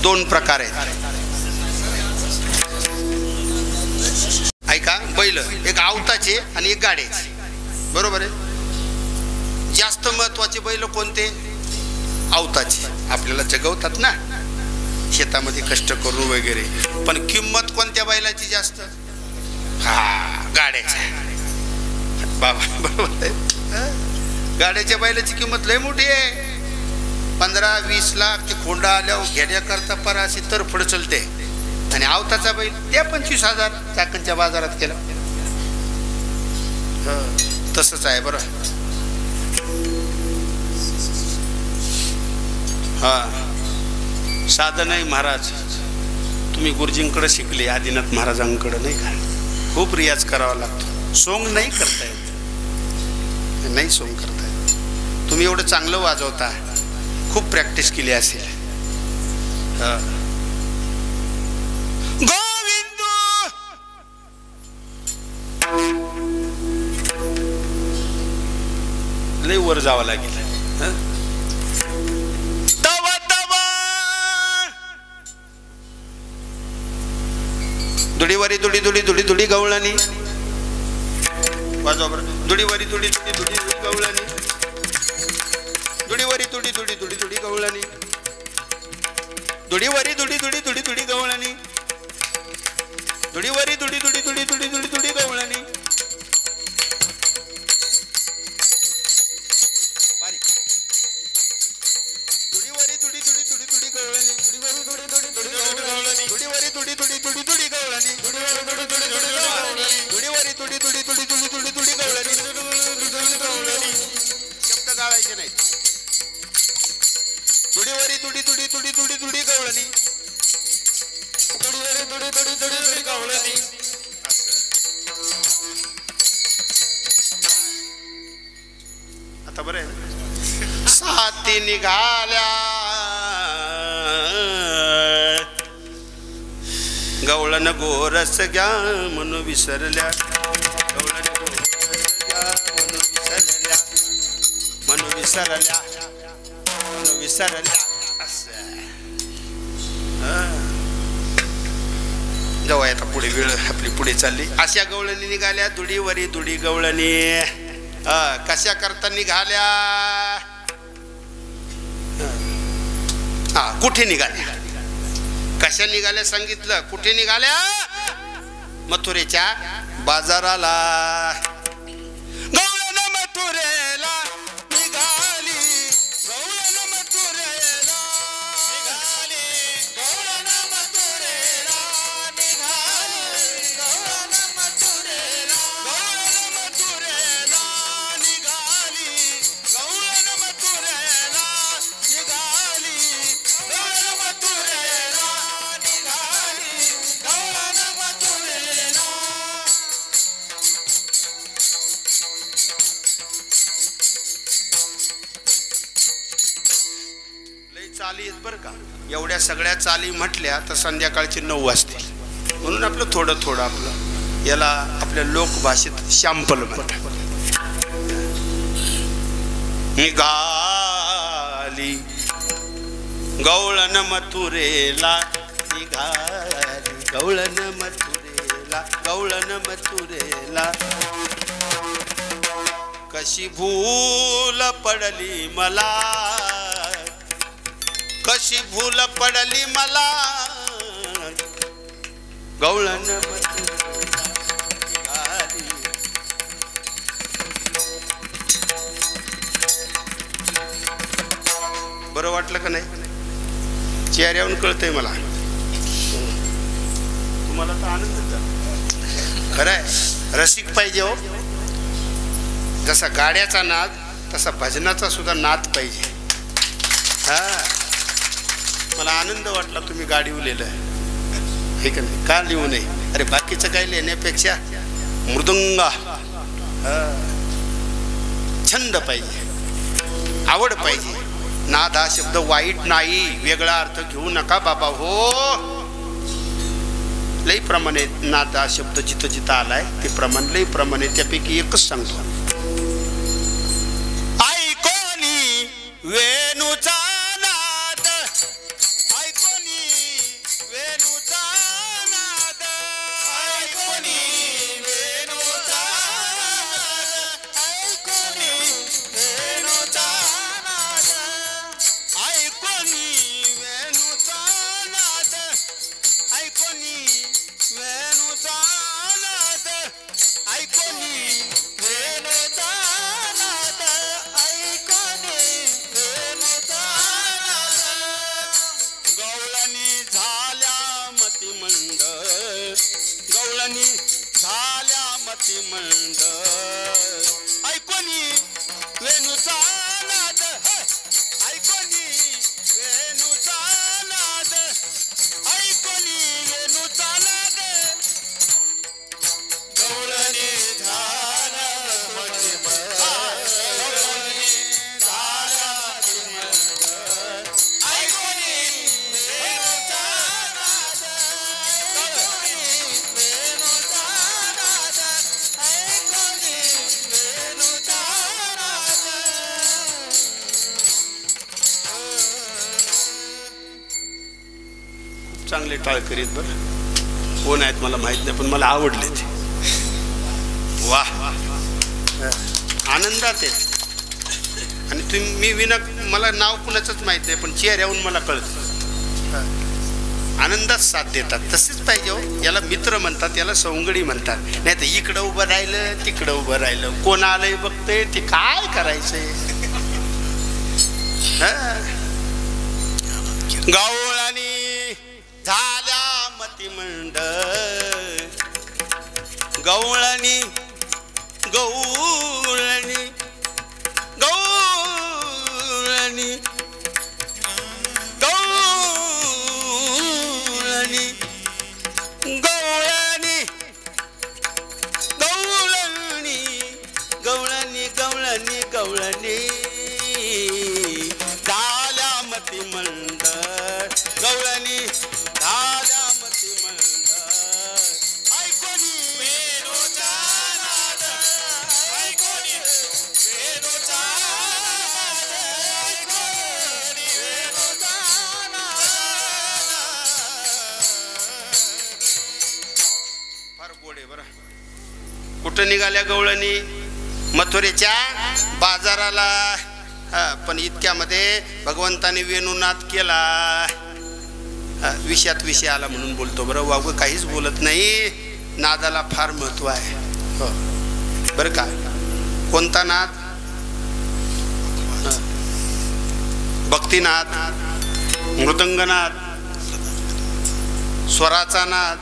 2 प्रकार आहेत. ऐका, बैल एक आवताचे आणि एक गाड्याचे, बरोबर आहे? जास्त महत्वाचे बैल कोणते? आवताचे. आपल्याला जगवतात ना शेतामध्ये कष्ट करून वगैरे. पण किंमत कोणत्या बैलाची जास्त? हा, गाड्याची. बाबा बरोबर आहे. गाड्याच्या बैलाची किंमत लय मोठी आहे. 15-20 लाख ते खोंडा आल्यावर घेण्याकरता पर अशी तरफड चलते. आणि आवताचा बैल त्या 25,000 चाकणच्या बाजारात केला. तसंच आहे बरं. हा, साधं नाही महाराज. तुम्ही गुरुजींकडे शिकले, आदिनाथ महाराजांकडे नाही का? खूप रियाज करावा लागतो. सोंग नाही करता येत, नाही सोंग करता येत. तुम्ही एवढं चांगलं वाजवता, खूप प्रॅक्टिस केली असेल. गोविंद लय वर जावं लागेल. तवा तवा दुडीवारी दुडी दुडी दुडी दुडी गवळणी वाजवा बरं. दुडीवारी दुडी दुडी दुडी दुडी गवळणी दुडीवारी दुडी दुडी दुडी दुडी गवळणी दुडीवारी दुडी दुडी दुडी दुडी गवळणी दुडीवारी दुडी दुडी दुडी दुडी दुडी दुडी गवळणी. दुडीवारी दुडी दुडी दुडी दुडी गवळणी दुडीवारी दुडी दुडी दुडी गवळणी दुडीवारी दुडी दुडी दुडी दुडी गवळणी दुडीवारी दुडी दुडी दुडी गवळणी दुडीवारी दुडी दुडी दुडी दुडी दुडी दुडी गवळणी. शब्द गावायचे नाही. दुडीवारी दुडी दुडी दुडी दुडी दुडी गवळणी दुडीवारी दुडी दुडी दुडी दुडी गवळणी. आता बरं आहे. साती निघाल्या गवळण गोरस घ्या म्हणून विसरल्या गवळण गोरस घ्या म्हणून विसरल्या विसरल्या. असं जाऊ आता पुढे वेळ आपली पुढे चालली. अशा गवळणी निघाल्या दुडीवरी दुडी गवळणी. कशा करता निघाल्या? कुठे निघाल्या? कशा निघाल्या सांगितलं. कुठे निघाल्या? मथुरेच्या बाजाराला. गवळण मथुरेला निघाली गवळण मथुरेला निघाली गवळण मथुरेला निघाली गवळण मथुरेला गवळण मथुरेला निघाली गवळण मथुरेला निघाली गवळण मथुरेला निघाली गवळण मथुरेला. चाली आहेत बरं का. एवढ्या सगळ्या चाली म्हटल्या तर संध्याकाळचे 9 वाजतील. म्हणून आपलं थोडं थोडं आपलं याला आपल्या लोकभाषेत शॅम्पल म्हणतात. निघाली गवळण मथुरेला निघाली गवळण मथुरेला गवळण मथुरेला. कशी भूल पडली मला कशी भूल पडली मला गवळण मथुरेला. बरं वाटलं का नाही? चेहऱ्यावरून कळतंय मला. तुम्हाला तर आनंद खरंय. रसिक पाहिजे हो. जसा गाड्याचा नाद तसा भजनाचा सुद्धा नाद पाहिजे. मला आनंद वाटला तुम्ही गाडी लिहिलं हे का नाही. का लिहू नये? अरे बाकीचं काही लिहिण्यापेक्षा मृदुंगा छंद पाहिजे, आवड पाहिजे. नाद हा शब्द वाईट नाही, वेगळा अर्थ घेऊ नका बाबा हो. लई प्रमाणे नाद हा शब्द जिथं जिथं आलाय ते प्रमाण लई प्रमाणे. त्यापैकी एकच सांगतो. ऐकोनी वेणूचा नाद ऐकोनी वेणूचा नाद ऐकोनी वेणूचा नाद ऐकोनी वेणूचा नाद ऐकोनी वेणूचा नाद ऐकोनी वेणूचा नाद ऐकोनी वेणूचा चांगले टाळ करीत बरं, कोण आहेत मला माहित नाही, पण मला आवडले ते. वा, आनंदात आहेत. आणि तुम्ही मी विना मला नाव कुणाचंच माहित नाही, पण चेहऱ्याहून मला कळतं. आनंदात साथ देतात. तसेच पाहिजे हो. याला मित्र म्हणतात, याला सवंगडी म्हणतात. नाही तर इकडं उभं राहिलं तिकडं उभं राहिलं, कोण आलंय बघतंय ते काय करायचंय. गवळणी झाल्या मतिमंड, गवळणी गवळणी गवळणी गवळणी गवळणी गवळणी गवळणी गवळणी गवळणी झाल्या मतिमंड, गवळणी झाल्या मतिमंड. ऐकोनी वेणूचा नाद, ऐकोनी वेणूचा नाद, ऐकोनी वेणूचा नाद. फार गोड आहे बरं. कुठं निघाल्या गवळणी? मथुरेच्या बाजाराला. पण इतक्यामध्ये भगवंताने वेणुनाद केला. विषयात विषय आला म्हणून बोलतो बरं, वागं काहीच बोलत नाही. नादाला फार महत्व आहे. हो बरं का. कोणता नाद? भक्तिनाद, मृदंगनाद, स्वराचा नाद,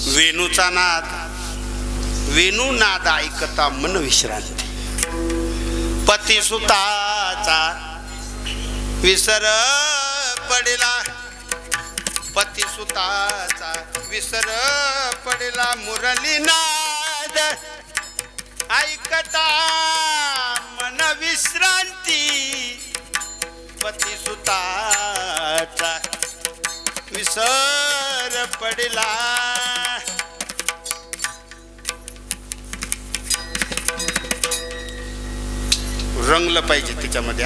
वेणूचा नाद. वेणू नाद ऐकता मन विश्रांती, पतिसुताचा विसर पडला, पतिसुताचा विसर पडला. मुरली नाद ऐकता मन विश्रांती, पतिसुताचा विसर पडला. रंगलं पाहिजे त्याच्यामध्ये.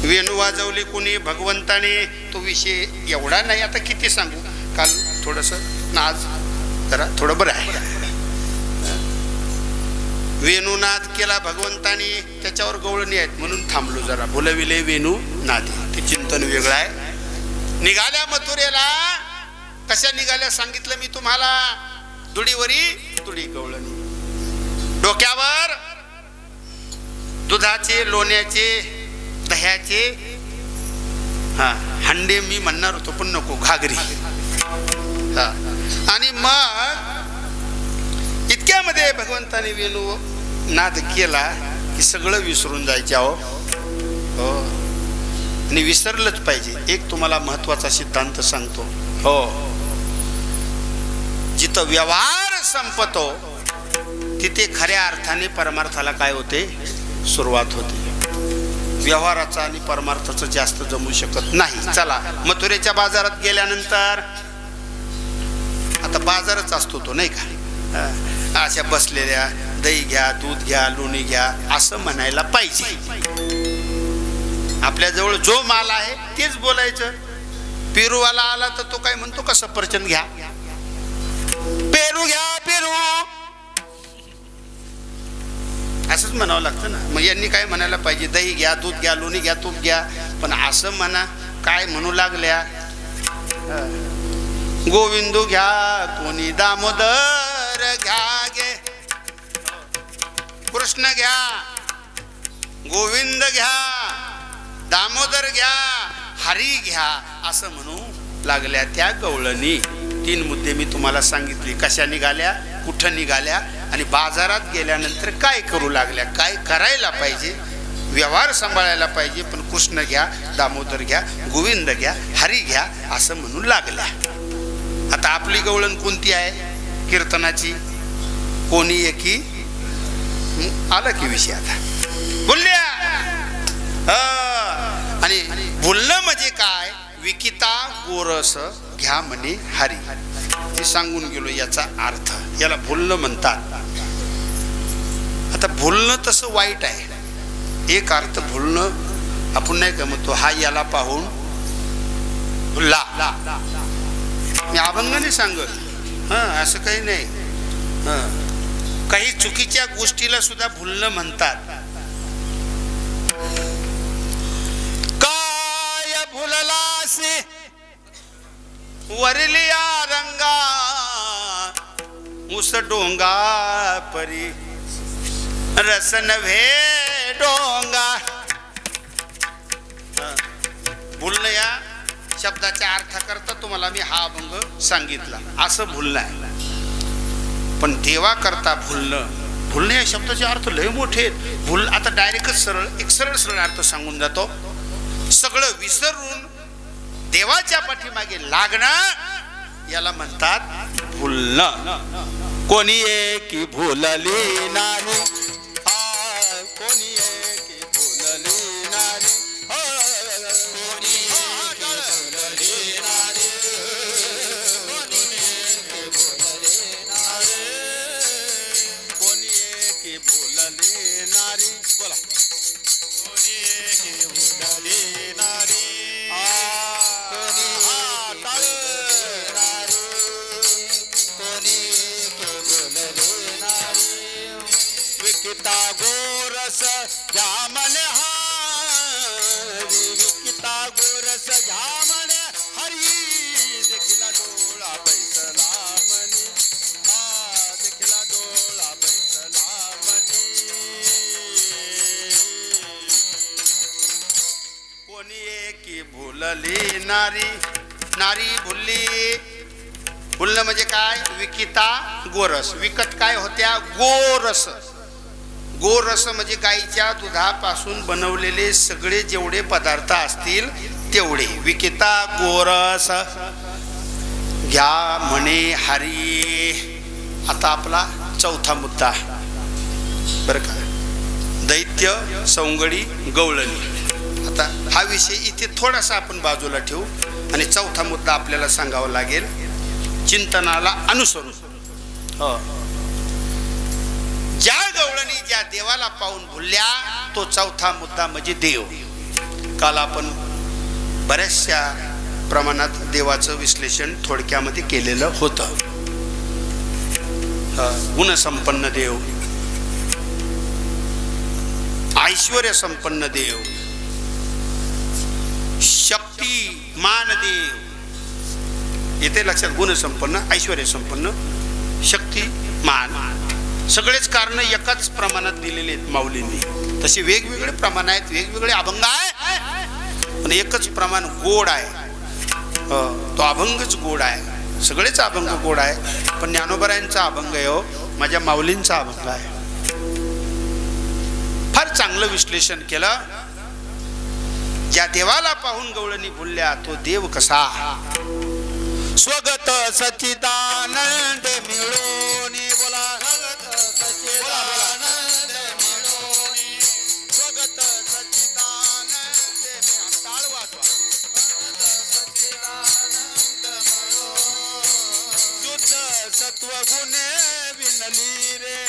वेणू वाजवली कोणी? भगवंताने. तो विषय एवढा नाही, आता किती सांगू. काल थोडंसं नाच जरा थोडं बरं आहे. वेणूनाद केला भगवंताने, त्याच्यावर गवळणी आहेत म्हणून थांबलो जरा. बोलविले वेणू नादे, ते चिंतन वेगळं आहे. निघाल्या मथुरेला. कशा निघाल्या सांगितलं मी तुम्हाला. दुडीवरी दुडी गवळणी, डोक्यावर दुधाचे, लोण्याचे, दह्याचे हंडे मी म्हणणार होतो पण नको, घागरी. आणि मग इतक्यामध्ये भगवंताने वेणू नाद केला की सगळं विसरून जायचे. हो आणि विसरलंच पाहिजे. एक तुम्हाला महत्वाचा सिद्धांत सांगतो. हो, जिथं व्यवहार संपतो तिथे खऱ्या अर्थाने परमार्थाला काय होते? सुरुवात होते. व्यवहाराचा आणि परमार्थाचं जास्त जमू शकत नाही. चला, मथुरेच्या बाजारात गेल्यानंतर आता बाजारच असतो तो, नाही का. अशा बसलेल्या दही घ्या, दूध घ्या, लोणी घ्या असं म्हणायला पाहिजे. आपल्याजवळ जो माल आहे तेच बोलायचं. पेरूवाला आला तर तो काय म्हणतो का सफरचंद घ्या, पेरू घ्या, पेरू असंच म्हणावं लागतं ना. मग यांनी काय म्हणायला पाहिजे? दही घ्या, दूध घ्या, लोणी घ्या, तूप घ्या. पण असं म्हणा, काय म्हणू लागल्या? गोविंदू घ्या, कोणी दामोदर घ्या गे, कृष्ण घ्या, गोविंद घ्या, दामोदर घ्या, हरी घ्या असं म्हणू लागल्या त्या गवळणी. 3 मुद्दे मी तुम्हाला सांगितले. कशा निघाल्या, कुठं निघाल्या आणि बाजारात गेल्यानंतर काय करू लागल्या. काय करायला पाहिजे, व्यवहार सांभाळायला पाहिजे. पण कृष्ण घ्या, दामोदर घ्या, गोविंद घ्या, हरी घ्या असं म्हणू लागल्या. आता आपली गवळण कोणती आहे? कीर्तनाची. कोणी एकी आला की विषय आता बोलल्या. आणि बोलणं म्हणजे काय? विकिता गोरस घ्या म्हणे हरी. ते सांगून गेलो याचा अर्थ. याला बोलणं म्हणतात. आता बोलणं तसं वाईट आहे. एक अर्थ बोलणं आपण नाही का म्हणतो हा याला पाहून भुलला. मी अभंगाने सांगत असं काही नाही. काही चुकीच्या गोष्टीला सुद्धा भुलणं म्हणतात. काय भुललासी वरलिया रंगा उस डोंगा परी रस नव्हे डोंगा. भुलणं या शब्दाच्या अर्थाकरता तुम्हाला मी हा अभंग सांगितला. असं भुलणं आहे. पण देवा करता भुलणं या शब्दाचे अर्थ लय मोठे आहेत. भूल आता डायरेक्टच सरळ अर्थ सांगून जातो. सगळं विसरून देवाच्या पाठीमागे लागणं याला म्हणतात भुलणं. कोणी एकी भुलली नाही, कोणी एकी भुलली नाही, गोरस जामन हरी, विकिता गोरस जामन हरी, देखला डोळा बैसला मनी, देखला डोळा बैसला मनी. कोणी एकी भुलली नारी, नारी भुलली. भुलणं म्हणजे काय? विकिता गोरस. विकत काय होत्या? गोरस. गोरस म्हणजे गाईच्या दुधापासून बनवलेले सगळे जेवढे पदार्थ असतील तेवढे. विकिता गोरस घ्या म्हणे हरी. आता आपला चौथा मुद्दा बरं का, दैत्य सौंगडी गवळणी. आता हा विषय इथे थोडासा आपण बाजूला ठेवू आणि चौथा मुद्दा आपल्याला सांगावा लागेल चिंतनाला अनुसरून. ज्या गवळणी ज्या देवाला पाहून भुलल्या तो चौथा मुद्दा म्हणजे देव. काल आपण बऱ्याचशा प्रमाणात देवाचं विश्लेषण थोडक्यामध्ये केलेलं होतं. गुणसंपन्न देव, ऐश्वर्य संपन्न देव, शक्तिमान देव. येते लक्षात? गुणसंपन्न, ऐश्वर्य संपन्न, शक्तिमान. सगळेच कारण एकाच प्रमाणात दिलेले आहेत माऊलींनी. तसे वेगवेगळे प्रमाण आहेत, वेगवेगळे अभंग आहे, पण एकच प्रमाण गोड आहे. तो अभंगच गोड आहे. सगळेच अभंग गोड आहे, पण ज्ञानोबरायांचा अभंग आहे हो, माझ्या माऊलींचा अभंग आहे. फार चांगलं विश्लेषण केलं. ज्या देवाला पाहून गवळणी भुलल्या तो देव कसा? स्वगत सच्चिदानंद मिळून बोला, सच्चिदानंद मिळून, स्वगत सच्चिदानंद मिळून. टाळ वाजवा. सच्चिदानंद मिळून, शुद्ध सत्वगुणे विनली रे,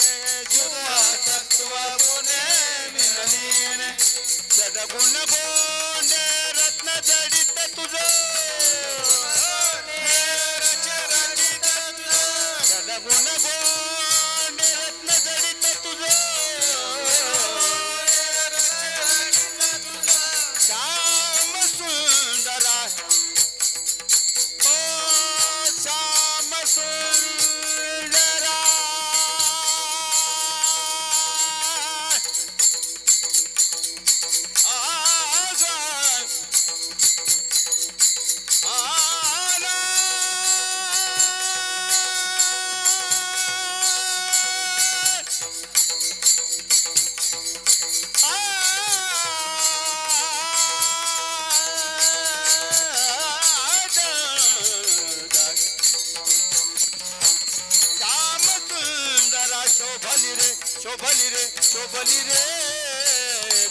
शुद्ध सत्वगुणे विनली रे, सदगुण गोंडे रत्न जडित तुझं, गुण गोंड रत्न जडित तुझं, श्याम सुंदरा, ओ श्याम सुंदरा. शोभली रे, शोभली रे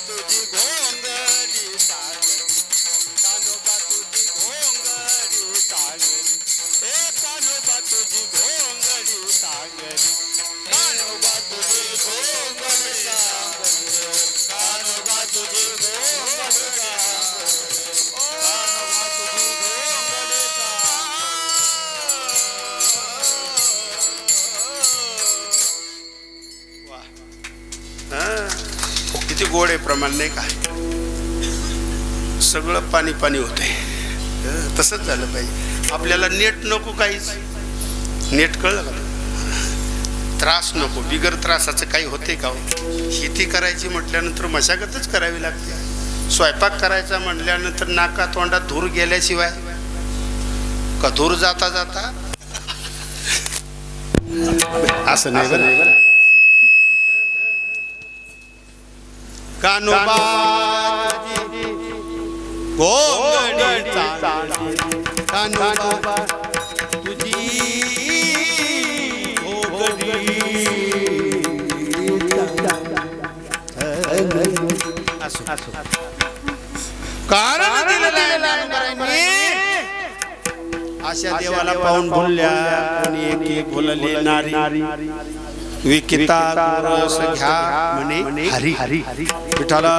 तुझी घोंगडी सागरी, कानोबा तुझी घोंगडी सागरी, ए कानोबा तुझी घोंगडी सागरी, कानोबा तुझी घोंगडी सागरी, कानोबा तुझी घोंगडी किती गोड आहे प्रमाण नाही का, सगळं पाणी पाणी होतंय. तसंच झालं पाहिजे आपल्याला. नेट नको, काहीच नेट कळलं का, त्रास नको, बिगर त्रासाचं काही होते का. शेती करायची म्हटल्यानंतर मशागतच करावी लागते. स्वयंपाक करायचा म्हटल्यानंतर नाका तोंडात धूर गेल्याशिवाय का धूर जाता जाता असं नाही बरं. कानोबा कानोबा तुझी कारण अशा देवाला पाहून बोलल्या. कोणी एक एक बोलली नारी विकिता रस घ्या म्हणे हरी हरी विठाला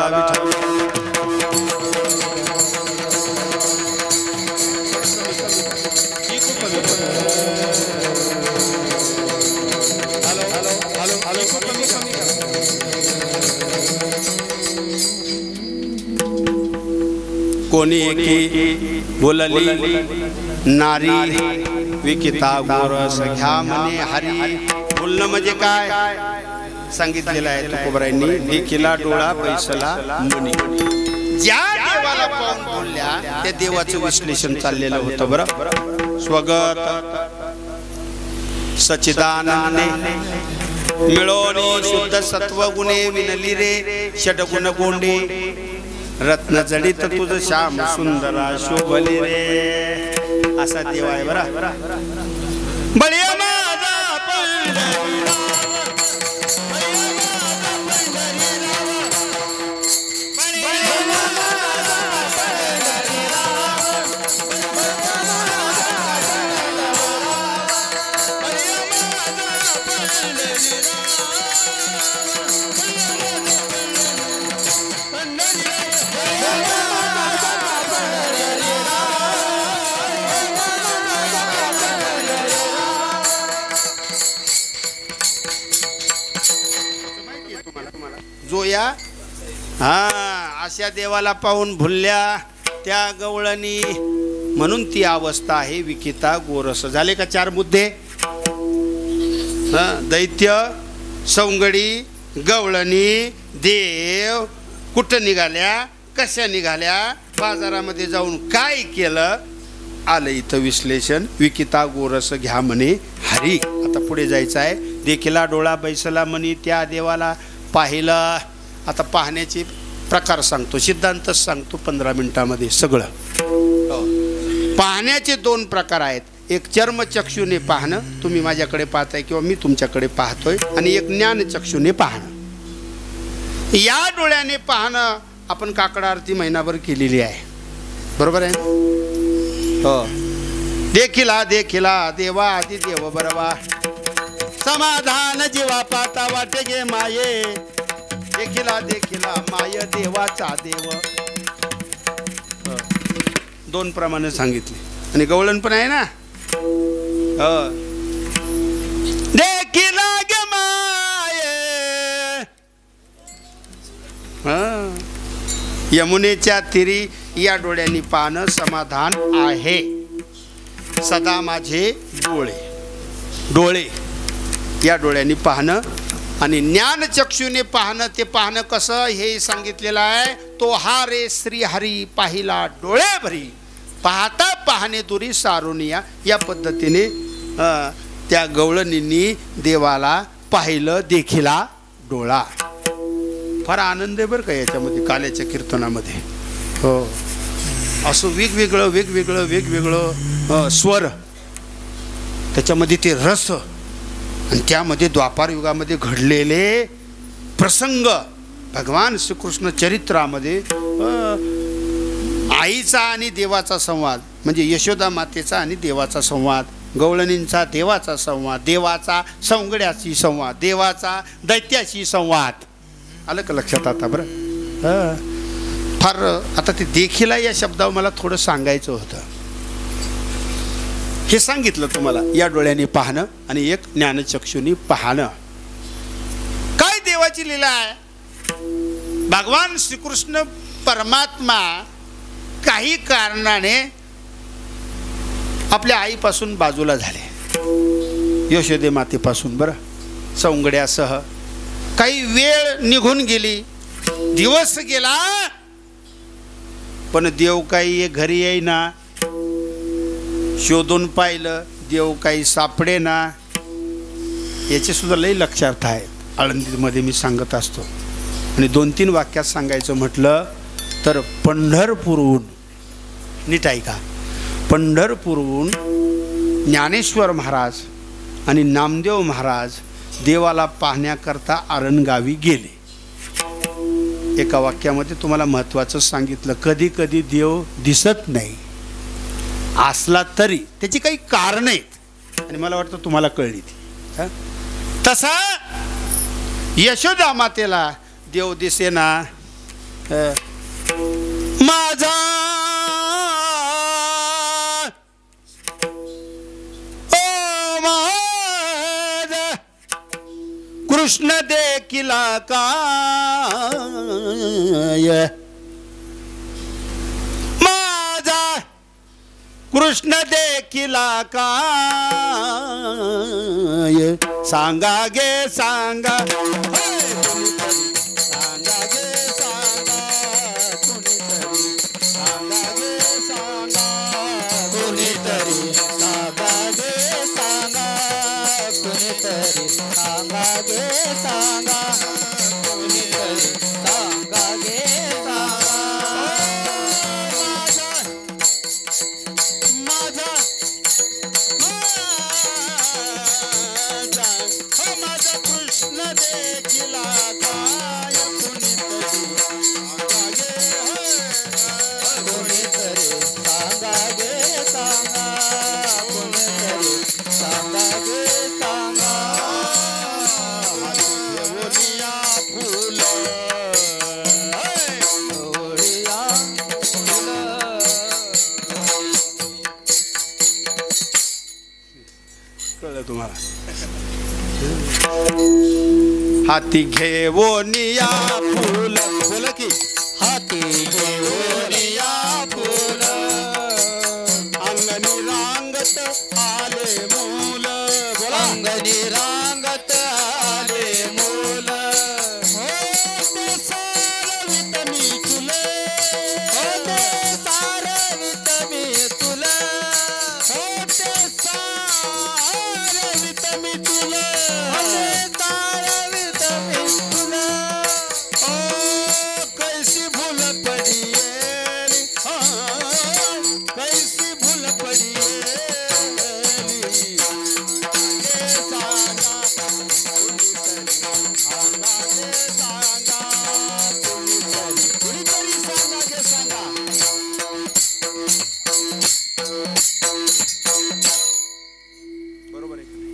कोणी एकी बोलली नारी विकिता गोरस घ्या म्हणे हरी. बोलणं म्हणजे काय सांगितलेलं आहे तुकोबरायांनी. देखीला डोळा बैसला मनी. ज्या देवाला पाहून बोलल्या त्या देवाचं विश्लेषण चाललेलं होतं बरं. स्वगत सच्चिदानंदे मिळोनी शुद्ध सत्व गुणे विनली रे षडगुण गोंडे. रत्न जडित तुझ श्याम सुंदरा शोभले रे. असा देव आहे बरा. बळिया माझा जोया अशा देवाला पाहून भुलल्या त्या गवळणी. म्हणून ती अवस्था आहे विकिता गोरस. झाले का 4 मुद्दे. दैत्य, सौंगडी, गवळणी, देव कुठं निघाल्या, कशा निघाल्या, बाजारामध्ये जाऊन काय केलं, आलं इथं विश्लेषण. विकिता गोरस घ्या म्हणे हरी. आता पुढे जायचं आहे. देखीला डोळा बैसला म्हणे त्या देवाला पाहिलं. आता पाहण्याचे प्रकार सांगतो, सिद्धांत सांगतो 15 मिनिटामध्ये सगळं. पाहण्याचे 2 प्रकार आहेत. एक चर्मचक्षुने पाहणं, तुम्ही माझ्याकडे पाहताय किंवा मी तुमच्याकडे पाहतोय, आणि एक ज्ञानचक्षुने पाहणं. या डोळ्याने पाहणं आपण काकडा आरती महिनाभर केलेली आहे, बरोबर आहे. हो. देखिला देखिला देवा आदि देव बरवा समाधान जीवा पाता वाटे गे माये. देखिला देखिला माय देवाचा देव. 2 प्रमाणे सांगितले. आणि गवळण पण आहे ना. देखिला गे माये. यमुनेच्या तीरी या डोळ्यांनी पाहणं समाधान आहे. सदा माझे डोळे डोळे या डोळ्यांनी पाहणं. आणि ज्ञानचक्षुने पाहणं, ते पाहणं कसं हे सांगितलेलं आहे. तो हा रे श्री हरी पाहिला डोळे भरी पाहता पाहणे दुरी सारुनिया. या पद्धतीने त्या गवळणींनी देवाला पाहिलं. देखिला डोळा. फार आनंद आहे बरं का याच्यामध्ये, काल्याच्या कीर्तनामध्ये. हो. असं वेगवेगळं वेगवेगळं वेगवेगळं स्वर, त्याच्यामध्ये ते रस, आणि त्यामध्ये द्वापार युगामध्ये घडलेले प्रसंग. भगवान श्रीकृष्ण चरित्रामध्ये आईचा आणि देवाचा संवाद, म्हणजे यशोदा मातेचा आणि देवाचा संवाद, गवळणींचा देवाचा संवाद, देवाचा सौंगड्याशी संवाद, देवाचा दैत्याशी संवाद. आलं का लक्षात आता बरं. फार आता ते देखीला या शब्दावर मला थोडं सांगायचं होतं. हे सांगितलं तुम्हाला. या डोळ्याने पाहणं आणि एक ज्ञानचक्षुनी पाहणं. काय देवाची लीला आहे. भगवान श्रीकृष्ण परमात्मा काही कारणाने आपल्या आईपासून बाजूला झाले, यशोदे मातेपासून, बरं, सौंगड्यासह. काही वेळ निघून गेली, दिवस गेला, पण देव काही घरी येईना. शोधून पाहिलं, देव काही सापडेना. याचे सुद्धा लई लक्षार्थ आहेत, आळंदीमध्ये मी सांगत असतो. आणि 2-3 वाक्यात सांगायचं म्हटलं तर पंढरपूरहून, नीट ऐका, पंढरपूरहून ज्ञानेश्वर महाराज आणि नामदेव महाराज देवाला पाहण्याकरता आरणगावी गेले. एका वाक्यामध्ये तुम्हाला महत्त्वाचं सांगितलं, कधी कधी देव दिसत नाही, असला तरी त्याची काही कारणं आहेत आणि मला वाटतं तुम्हाला कळली ती. तसा यशोदा मातेला देव दिसेना. माझा ओ माझा कृष्ण देखिला काय, माझा कृष्ण देखिला काय, सांगा गे सांगा, सांगा गे सांगा, कुणीतरी सांगा गे सांगा, कुणीतरी सांगा गे सांगा, कुणीतरी सांगा गे सांगा. माझा माझा कृष्ण देखिला काय, कुणीतरी सांगा गे, कुणीतरी सांगा गे सांगा, कुणीतरी सांगा गे सांगा. बोलिया फुल, बोलिया फुल. कळलं तुम्हाला? हाती घेवोनिया फूल, बोला की, हाती घेवोनिया फूल, अंगणी रांगत आले मूल, बोला, अंगणी रांगत आले मूल. हो ते सारवित मी तुले, हो ते सारवित मी तुले, हो ते सारवित मी तुले, हो ते सारवित मी तुले. ओ कैसी भूल पडियेली, कैसी भूल पडियेली. सांगा कुणीतरी, सांगा गे सांगा, कुणीतरी, कुणीतरी सांगा गे सांगा. बरोबर आहे का नाही?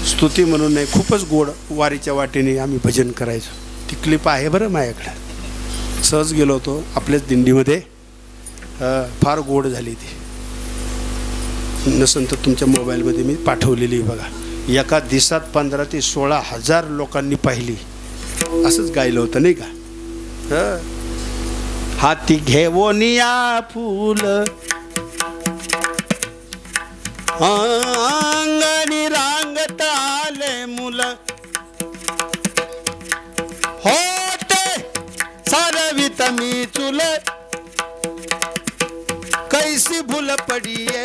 स्तुती म्हणून नाही, खूपच गोड वारीच्या वाटेने आम्ही भजन करायचो. ती क्लिप आहे बरं माझ्याकडं. सहज गेलो होतो आपल्याच दिंडीमध्ये, फार गोड झाली ती. नसेल तर तुमच्या मोबाईलमध्ये मी पाठवलेली बघा. एका दिवसात 15,000 ते 16,000 लोकांनी पाहिली. असंच गायलं होतं नाही का? हाती घेवोनिया फूल, अंगणी रांगत आले मुल, होते सारवित मी चुल, कैसी भूल पडियेली,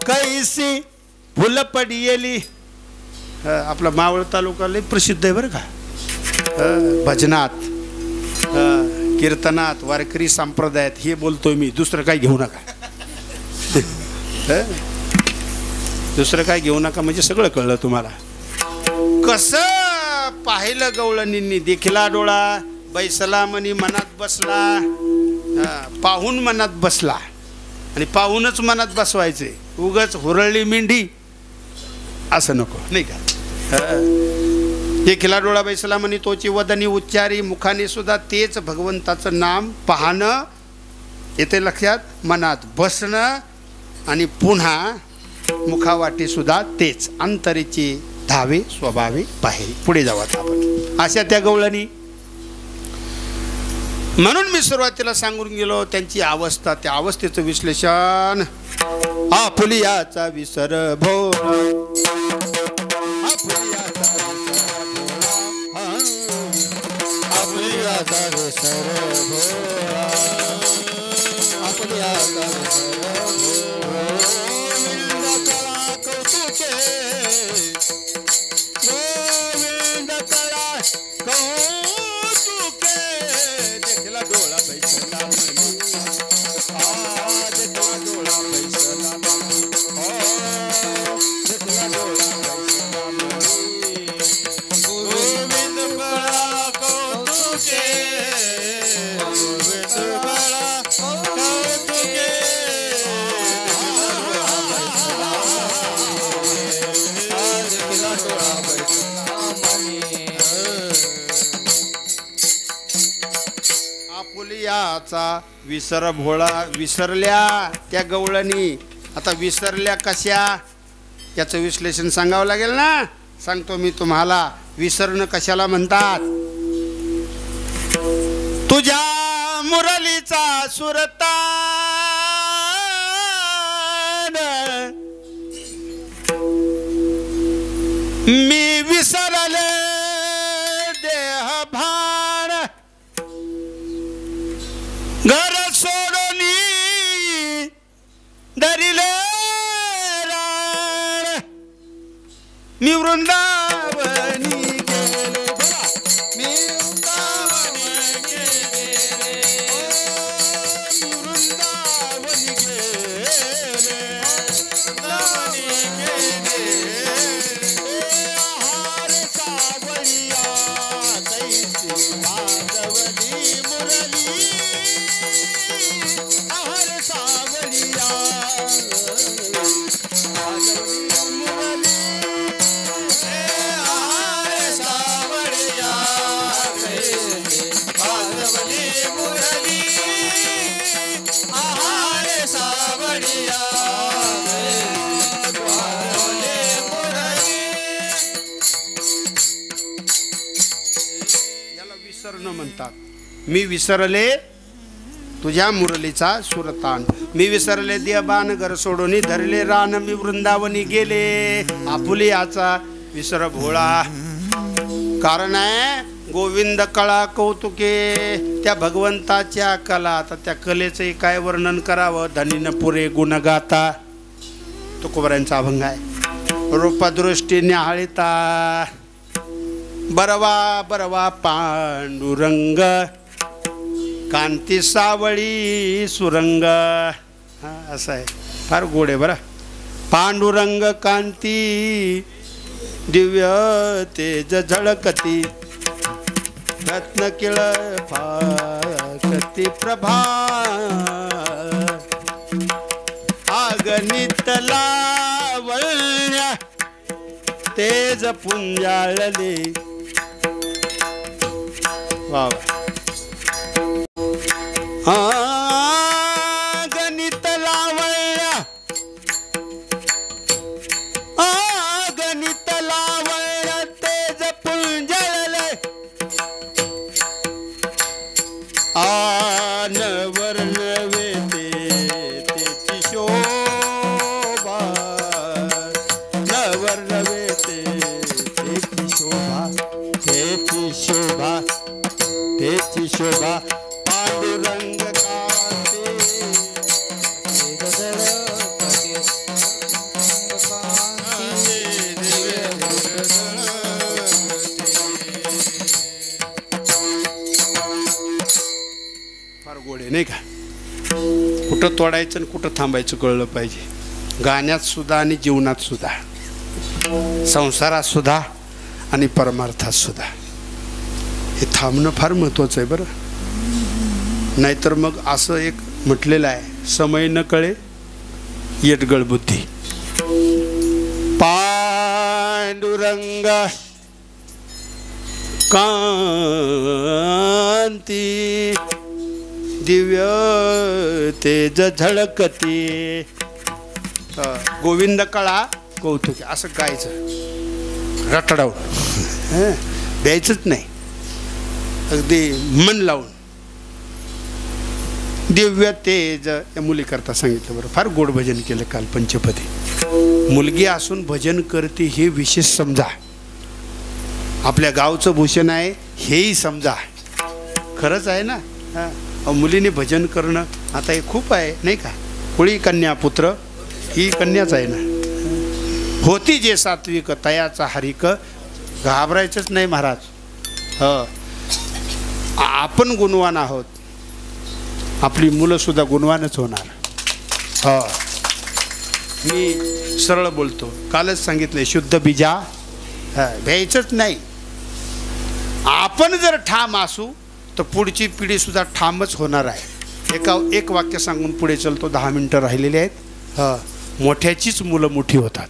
कैसी भूल पडियेली. आपला मावळ तालुका लय प्रसिद्ध आहे बरं का, भजनात, कीर्तनात, वारकरी संप्रदायात. हे बोलतोय मी, दुसरं काय घेऊ नका. दुसरं काय घेऊ नका म्हणजे सगळं कळलं तुम्हाला. कसं पाहिलं गवळणींनी, देखला डोळा, बैसला मनी मनात बसला. पाहून मनात बसला आणि पाहूनच मनात बसवायचे. उगाच हुरळली मेंढी असं नको नाही का. देखला डोळा बैसला म्हणी तोची वदनी उच्चारी, मुखाने सुद्धा तेच भगवंताचं नाम पाहणं येते लक्षात, मनात बसणं आणि पुन्हा मुखावाटी सुद्धा तेच. अंतरीची धावे स्वभावे बाहेरी. पुढे जाऊ आता आपण. अशा त्या गवळणी. म्हणून मी सुरुवातीला सांगून गेलो त्यांची अवस्था, त्या अवस्थेचं विश्लेषण. आपुलियाचा विसर भोळा, आपुलियाचा विसर भोळा, आपुलियाचा विसर भोळा, आपुलियाचा विसर विसर भोळा. विसरल्या त्या गवळणी. आता विसरल्या कशा याचं विश्लेषण सांगावं लागेल ना. सांगतो मी तुम्हाला. विसरणं कशाला म्हणतात. तुझ्या मुरलीचा सुरतान मी विसरले देह भान, घर सोडून धरिले राण, मी वृंदावनी गेले. मी वृंदावनी गेले, मी वृंदावनी गेले, वृंदावनी गेले. आहार सावळिया तैसी माधवनी मुरली, आहार सावळिया माधवनी मुरली, आहार सावळिया तैसी माधवनी मुरली, आहार सावळिया माधवनी मुरली. याला विसरणं म्हणतात. मी विसरले तुझ्या मुरलीचा सुरतान, मी विसरले देहबान, घर सोडून धरले रान, मी वृंदावनी गेले. आपुलियाचा विसर भोळा. कारण आहे गोविंद कळा कौतुके, त्या भगवंताच्या कला. आता त्या कलेचंही काय वर्णन करावं. धनीन पुरे गुण गाता, तुकोबरायांचा अभंग आहे. रूपदृष्टी न्याहाळिता, बरवा बरवा पांडुरंग, कांती सावळी सुरंग. असं आहे. फार गोड आहे बरं. पांडुरंग कांती दिव्य तेज झळकती, रत्न किळ फाकती प्रभा, अगणित लावण्य तेज पुंजाळले. वा गणित लावण्य, गणित लावण्य तेज पुंजळले, नवर नवे तेची शोभा, नवर नवे तेची शोभा, तेची शोभा, तेची शोभा. पांडुरंग कांती फार गोड आहे नाही का. कुठं तोडायचं आणि कुठं थांबायचं कळलं पाहिजे. गाण्यात सुद्धा आणि जीवनात सुद्धा, संसारात सुद्धा आणि परमार्थात सुद्धा. हे थांबणं फार महत्वाचं आहे बरं. नाहीतर मग असं एक म्हटलेलं आहे, समय न कळे येटगळ बुद्धी. पांडुरंग कांती दिव्य तेज झळकती, गोविंद कळा कौतुक असं गायचं. रटाडावून द्यायचंच नाही, अगदी मन लावून. दिव्य तेज या मुलीकरता सांगितलं बरं. फार गोड भजन केलं काल पंचपदी. मुलगी असून भजन करते हे विशेष समजा, आपल्या गावचं भूषण आहे हेही समजा. खरंच आहे ना. मुलीने भजन करणं आता हे खूप आहे नाही का. कुळी कन्या पुत्र ही कन्याच आहे ना. होती जे सात्विक तयाचा हरिक. घाबरायचंच नाही महाराज. आपण गुणवान आहोत, आपली मुलं सुद्धा गुणवानच होणार. मी सरळ बोलतो, कालच सांगितलंय शुद्ध बीजा भ्यायचंच नाही. आपण जर ठाम असू तर पुढची पिढी सुद्धा ठामच होणार आहे. एक वाक्य सांगून पुढे चलतो, 10 मिनिटं राहिलेली आहेत. मोठ्याचीच मुलं मोठी होतात.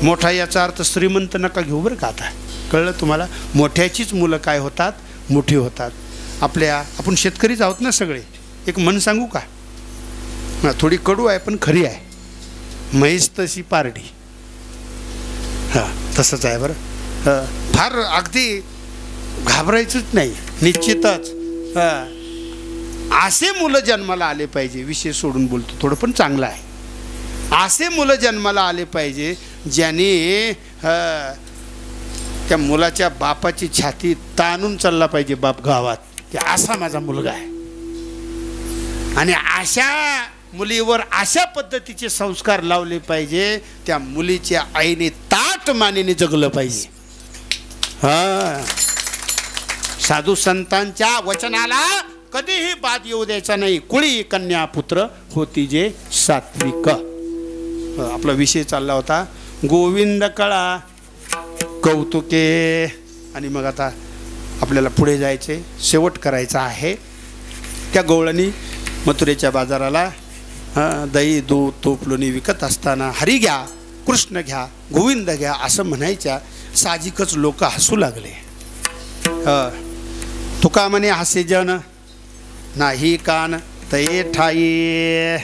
मोठा याचा अर्थ श्रीमंत नका घेऊ बरं का. आता कळलं तुम्हाला. मोठ्याचीच मुलं काय होतात, मोठी होतात. आपण शेतकरीच आहोत ना सगळे. एक म्हण सांगू का, थोडी कडू आहे पण खरी आहे. म्हैस तशी पारडी. तसंच आहे बरं. फार अगदी घाबरायचंच नाही निश्चितच. असे मुलं जन्माला आले पाहिजे. विषय सोडून बोलतो, थोडं पण चांगलं आहे. असे मुलं जन्माला आले पाहिजे ज्याने त्या मुलाच्या बापाची छाती ताणून चालला पाहिजे बाप गावात की असा माझा मुलगा आहे. आणि अशा मुलीवर अशा पद्धतीचे संस्कार लावले पाहिजे. त्या मुलीच्या आईने ताट मानेने जगलं पाहिजे. साधू संतांच्या वचनाला कधीही बाद येऊ द्यायचा नाही. कुळी कन्या पुत्र होती जे सात्विक. आपला विषय चालला होता गोविंद कळा कौतुके. आणि मग आता आपल्याला पुढे जायचे, शेवट करायचा आहे. त्या गवळणी मथुरेच्या बाजाराला दही दूध तूप लोणी विकत असताना हरी घ्या, कृष्ण घ्या, गोविंद घ्या असं म्हणायच्या. साहजिकच लोक हसू लागले. तुका म्हणे हसे जन नाही कान तये ठाई.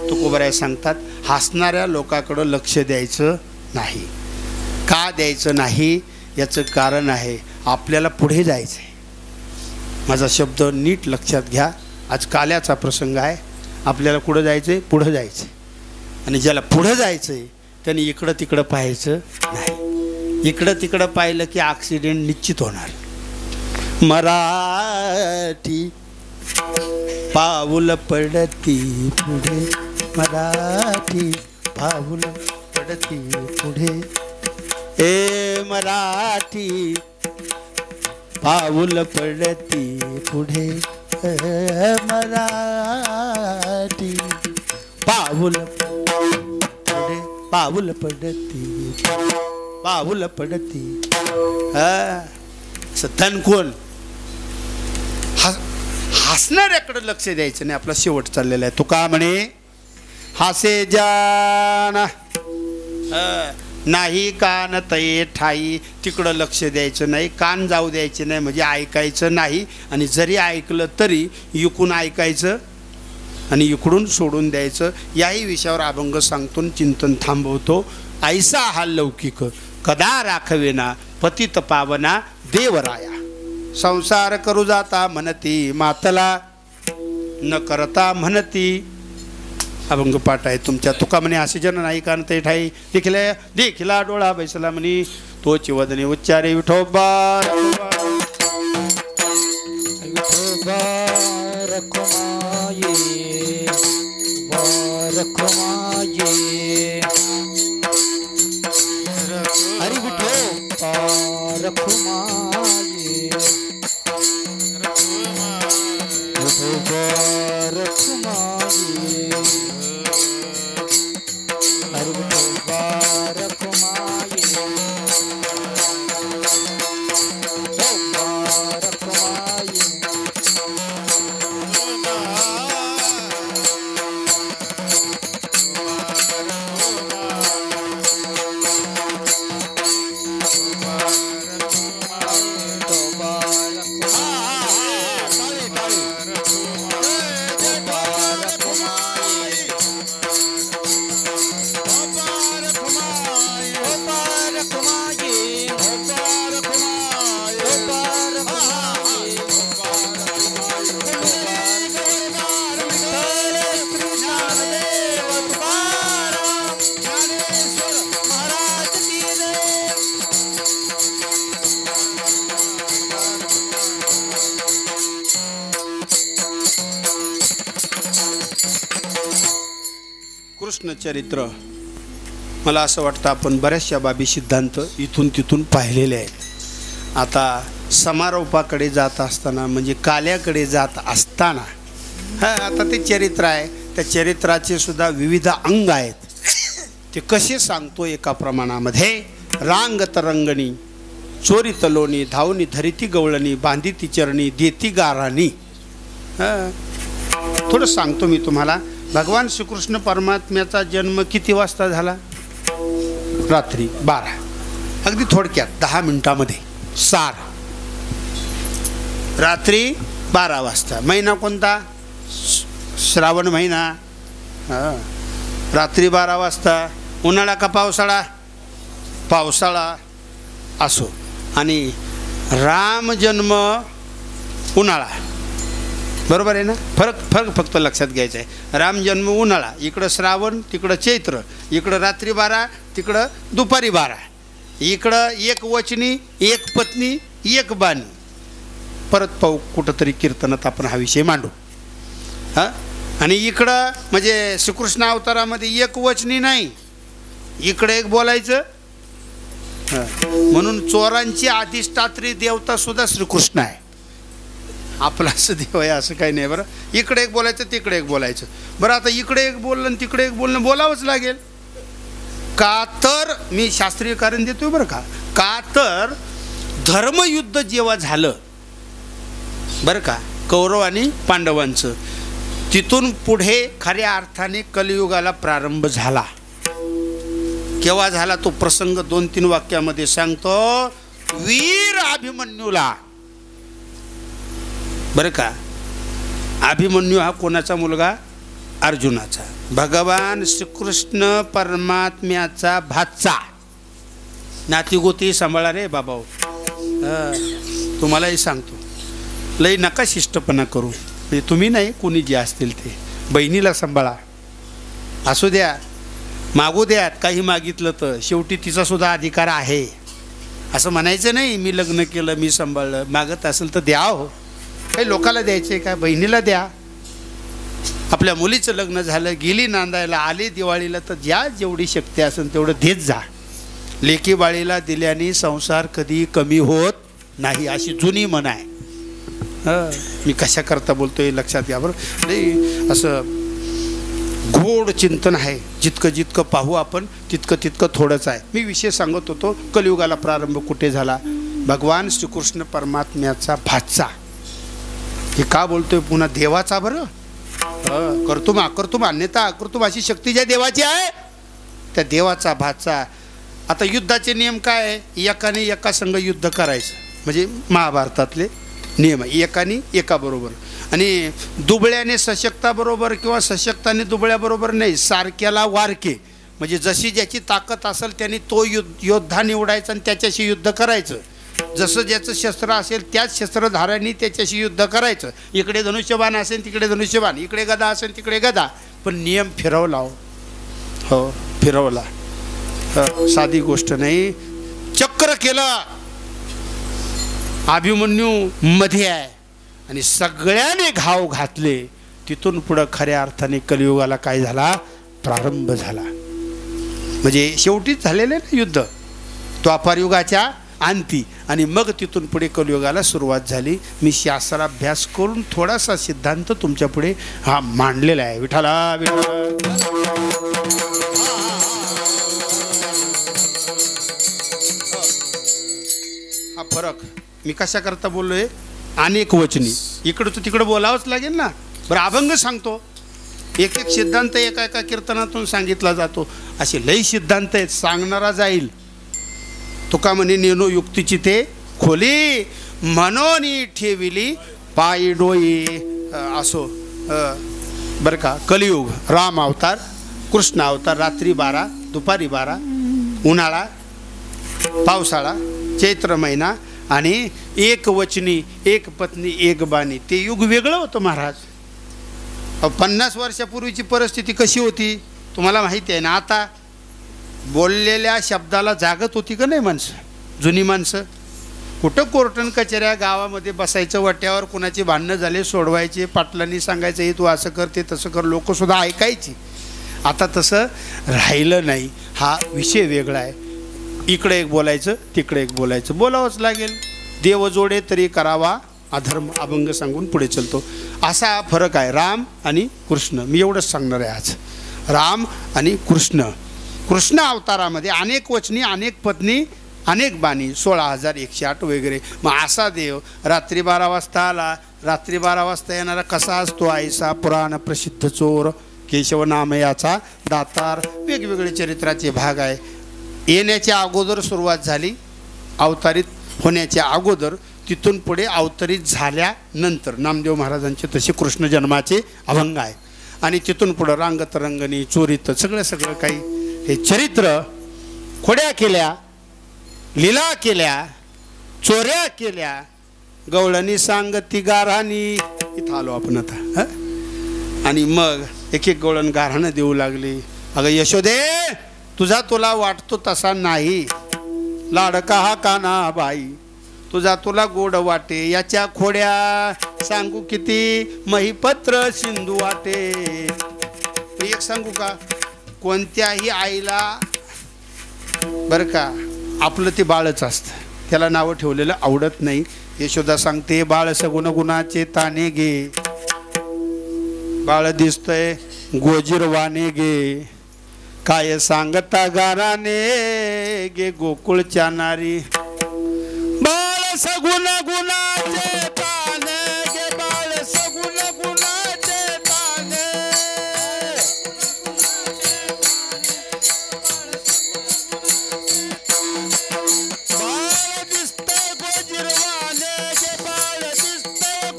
तुकोबराय सांगतात हसणाऱ्या लोकांकडं लक्ष द्यायचं नाही. का द्यायचं नाही याचं कारण आहे, आपल्याला पुढे जायचं आहे. माझा शब्द नीट लक्षात घ्या. आज काल्याचा प्रसंग आहे. आपल्याला कुठं जायचं आहे, पुढं जायचं आहे. आणि ज्याला पुढं जायचं आहे त्यांनी इकडं तिकडं पाहायचं नाही. इकडं तिकडं पाहिलं की ॲक्सिडेंट निश्चित होणार. मराठी पाऊल पडती पुढे, मराठी पाऊल पडती पुढे. ए मराठी पाऊल पडती पुढे, मराठी पाऊल पुढे, पाऊल पडती पाऊल पडती. धन कोण हसणाऱ्याकडे लक्ष द्यायचं नाही. आपला शेवट चाललेला आहे. तुका म्हणे हासे जान नाही कान तये ठाई. तिकडं लक्ष द्यायचं नाही, कान जाऊ द्यायचे नाही, म्हणजे ऐकायचं नाही. आणि जरी ऐकलं तरी इकून ऐकायचं आणि इकडून सोडून द्यायचं. याही विषयावर अभंग सांगतो, चिंतन थांबवतो. ऐसा हा लौकिक कदा राखवेना पतित पावना देवराया. संसार करू जाता म्हणती मातला न करता म्हणती. अभंग पाठ आहे तुमच्या. तुका म्हणे असे जन नाही कान ते ठाई. देखिला डोळा बैसला म्हणे तोची वदने उच्चारे विठोबा हरी विठो रखुमाये श्रीकृष्ण चरित्र मला असं वाटतं आपण बऱ्याचशा बाबी सिद्धांत इथून तिथून पाहिलेले आहेत. आता समारोपाकडे जात असताना म्हणजे काल्याकडे जात असताना आता ते चरित्र आहे, त्या चरित्राचे सुद्धा विविध अंग आहेत. ते कसे सांगतो एका प्रमाणामध्ये. रांग तरंगणी चोरीत लोणी धावणी धरिती गवळणी बांधिती चरणी देती गाराणी. थोडं सांगतो मी तुम्हाला. भगवान श्रीकृष्ण परमात्म्याचा जन्म किती वाजता झाला? रात्री 12. अगदी थोडक्यात 10 मिनिटामध्ये सार. रात्री 12 वाजता. महिना कोणता? श्रावण महिना. रात्री 12 वाजता. उन्हाळा का पावसाळा? पावसाळा असो. आणि राम जन्म उन्हाळा, बरोबर आहे ना? फरक फक्त लक्षात घ्यायचा आहे. राम जन्म उन्हाळा, इकडं श्रावण, तिकडं चैत्र, इकडं रात्री 12, तिकडं दुपारी 12. इकडं एक वचनी, एक पत्नी, एक बाणी. परत पाहू कुठंतरी कीर्तनात आपण हा विषय मांडू. आणि इकडं म्हणजे श्रीकृष्ण अवतारामध्ये एक वचनी नाही, इकडे एक बोलायचं. म्हणून चोरांची अधिष्ठात्री देवता सुद्धा श्रीकृष्ण आहे. आपला असं देव आहे असं काही नाही. बरं, इकडे एक बोलायचं, तिकडे एक बोलायचं. बरं, आता इकडे एक बोललं आणि तिकडे एक बोलणं बोलावंच लागेल. का तर मी शास्त्रीय कारण देतोय बरं का. का तर धर्मयुद्ध जेव्हा झालं बरं का, कौरव आणि पांडवांचं, तिथून पुढे खऱ्या अर्थाने कलियुगाला प्रारंभ झाला. केव्हा झाला तो प्रसंग 2-3 वाक्यामध्ये सांगतो. वीर अभिमन्यूला, बरं का, अभिमन्यू हा कोणाचा मुलगा? अर्जुनाचा. भगवान श्रीकृष्ण परमात्म्याचा भाचा. नातीगोती सांभाळा रे बाबा. तुम्हालाही सांगतो, लई नका शिष्टपणा करू. म्हणजे तुम्ही नाही, कोणी जे असतील ते. बहिणीला सांभाळा. असू द्या, मागू द्यात, काही मागितलं तर शेवटी तिचा सुद्धा अधिकार आहे. असं म्हणायचं नाही मी लग्न केलं मी सांभाळलं. मागत असेल तर द्या. हो, काही लोकाला द्यायचे का? बहिणीला द्या. आपल्या मुलीचं लग्न झालं, गेली नांदायला, आली दिवाळीला, तर ज्या जेवढी शक्ती असेल तेवढं देत जा. लेकी बाळीला दिल्याने संसार कधी कमी होत नाही, अशी जुनी म्हण आहे. मी कशा करता बोलतोय लक्षात घ्या बरं. नाही असं गोड चिंतन आहे. जितकं जितकं पाहू आपण तितकं तितकं थोडंच आहे. मी विषय सांगत होतो कलियुगाला प्रारंभ कुठे झाला? भगवान श्रीकृष्ण परमात्म्याचा भाचा. हे का बोलतोय पुन्हा? देवाचा. बरं, कर्तुम अन्यथा कर्तुम अशी शक्ती ज्या देवाची आहे त्या देवाचा भाचा. आता युद्धाचे नियम काय आहे? एकाने एका संघ युद्ध करायचं म्हणजे महाभारतातले नियम आहे. एकाने एकाबरोबर. आणि दुबळ्याने सशक्ताबरोबर किंवा सशक्ताने दुबळ्याबरोबर नाही, सारख्याला वारके. म्हणजे जशी ज्याची ताकद असेल त्याने तो योद्धा निवडायचा आणि त्याच्याशी युद्ध करायचं. जसं ज्याचं शस्त्र असेल त्याच शस्त्रधाऱ्यांनी त्याच्याशी युद्ध करायचं. इकडे धनुष्यबाण असेल तिकडे धनुष्यबाण, इकडे गदा असेल तिकडे गदा. पण नियम फिरवला. हो, फिरवला. साधी गोष्ट नाही. चक्र केलं. अभिमन्यू मध्ये आहे आणि सगळ्याने घाव घातले. तिथून पुढं खऱ्या अर्थाने कलियुगाला काय झाला? प्रारंभ झाला. म्हणजे शेवटीच झालेलं ना युद्ध द्वापार युगाच्या अंती. आणि मग तिथून पुढे कलियुगाला सुरुवात झाली. मी शास्त्राभ्यास करून थोडासा सिद्धांत तुमच्या पुढे हा मांडलेला आहे. विठाला हा फरक मी कशा करता बोललोय? अनेक वचनी. इकडं तर तिकडं बोलावंच लागेल ना. बरं, अभंग सांगतो. एक एक सिद्धांत एका एका कीर्तनातून सांगितला जातो. असे लई सिद्धांत आहेत. सांगणारा जाईल. तुका म्हणे नेनो युक्तीची ते खोली म्हणून ठेविली पायी डोई. असो बरं का. कलियुग, राम अवतार, कृष्ण अवतार, रात्री 12, दुपारी 12, उन्हाळा, पावसाळा, चैत्र महिना आणि एक वचनी, एक पत्नी, एक बाणी. ते युग वेगळं होतं महाराज. 50 वर्षापूर्वीची परिस्थिती कशी होती तुम्हाला माहिती आहे ना. आता बोललेल्या शब्दाला जागत होती का नाही माणसं? जुनी माणसं कुठं कोर्टन कचऱ्या गावामध्ये बसायचं, वट्यावर कुणाची भांडणं झाले सोडवायचे, पाटलांनी सांगायचं हे तू असं कर ते तसं कर, लोकसुद्धा ऐकायची. आता तसं राहिलं नाही. हा विषय वेगळा आहे. इकडे एक बोलायचं, तिकडे एक बोलायचं, बोलावंच लागेल. देव जोडे तरी करावा अधर्म, अभंग सांगून पुढे चलतो. असा फरक आहे राम आणि कृष्ण. मी एवढंच सांगणार आहे आज. राम आणि कृष्ण. कृष्ण अवतारामध्ये अनेक वचनी, अनेक पत्नी, अनेक बाणी, 16,108 वगैरे. मग असा देव रात्री 12 वाजता आला. रात्री 12 वाजता येणारा कसा असतो? ऐसा पुराण प्रसिद्ध चोर, केशव नाम याचा दातार. वेगवेगळे चरित्राचे भाग आहे. येण्याच्या अगोदर सुरुवात झाली, अवतारित होण्याच्या अगोदर. तिथून पुढे अवतरित झाल्यानंतर नामदेव महाराजांचे तसे कृष्ण जन्माचे अभंग आहे. आणि तिथून पुढं रांगत रंगणी, चोरीत, सगळं काही हे चरित्र. खोड्या केल्या, लीला केल्या, चोऱ्या केल्या, गवळणी सांगती गाराणी. इथं आलो आपण आता. आणि मग एक एक गवळण गारहाणं देऊ लागली. अगं यशोदे, तुझा तुला वाटतो तसा नाही. लाडका हा काना बाई, तुझा तुला गोड वाटे. याच्या खोड्या सांगू किती, महिपत्र सिंधू वाटे. एक सांगू का, कोणत्याही आईला बरं का आपलं ते बाळच असतं, त्याला नावं ठेवलेलं आवडत नाही. यशोदा सांगते, बाळ सगुण गुणाचे ताने गे, बाळ दिसतंय गोजिरवाने गे. काय सांगता गाराने गे गोकुळच्या नारी. बाळ सगुण गुणाचे ताने गे, बाळ सगुण गुणाचे ताने. बाळ दिसतंय गोजिरवाने गे, बाळ दिसतंय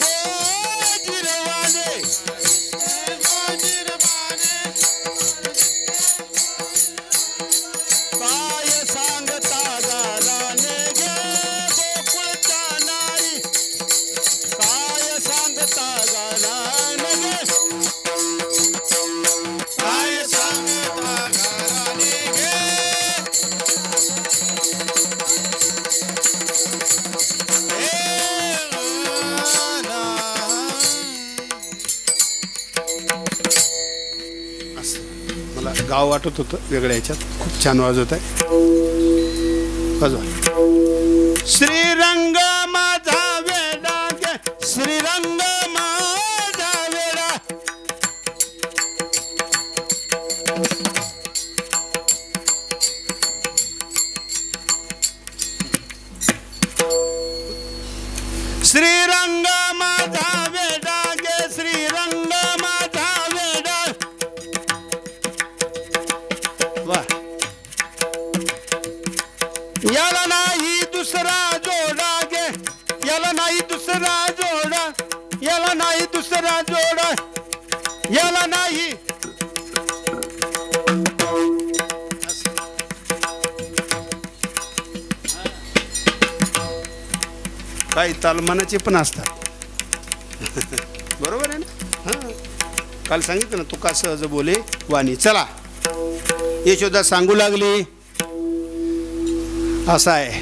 गोजिरवाने. काय सांगता गाराने गे गोकुळच्या नारी. काय सांगता गाराने गे, काय सांगता गाराने गे. मला गाव वाटत होतं वेगळ्या ह्याच्यात. खूप छान वाजवत आहे. वाजवा. श्रीरंग माझा वेडा गे, श्रीरंग माझा वेडा. श्रीरंग माझा वेडा गे, श्रीरंग माझा वेडा. वा. याला नाही दुसरा जोडा गे, याला नाही दुसरा जोडा, याला नाही दुसरा जोडा, याला नाही. काही तालमानाचे पण असतात. बरोबर आहे ना. हां, काल सांगितलं ना, तुका सहज बोले वाणी. चला, यशोदा सांगू लागली. असा आहे,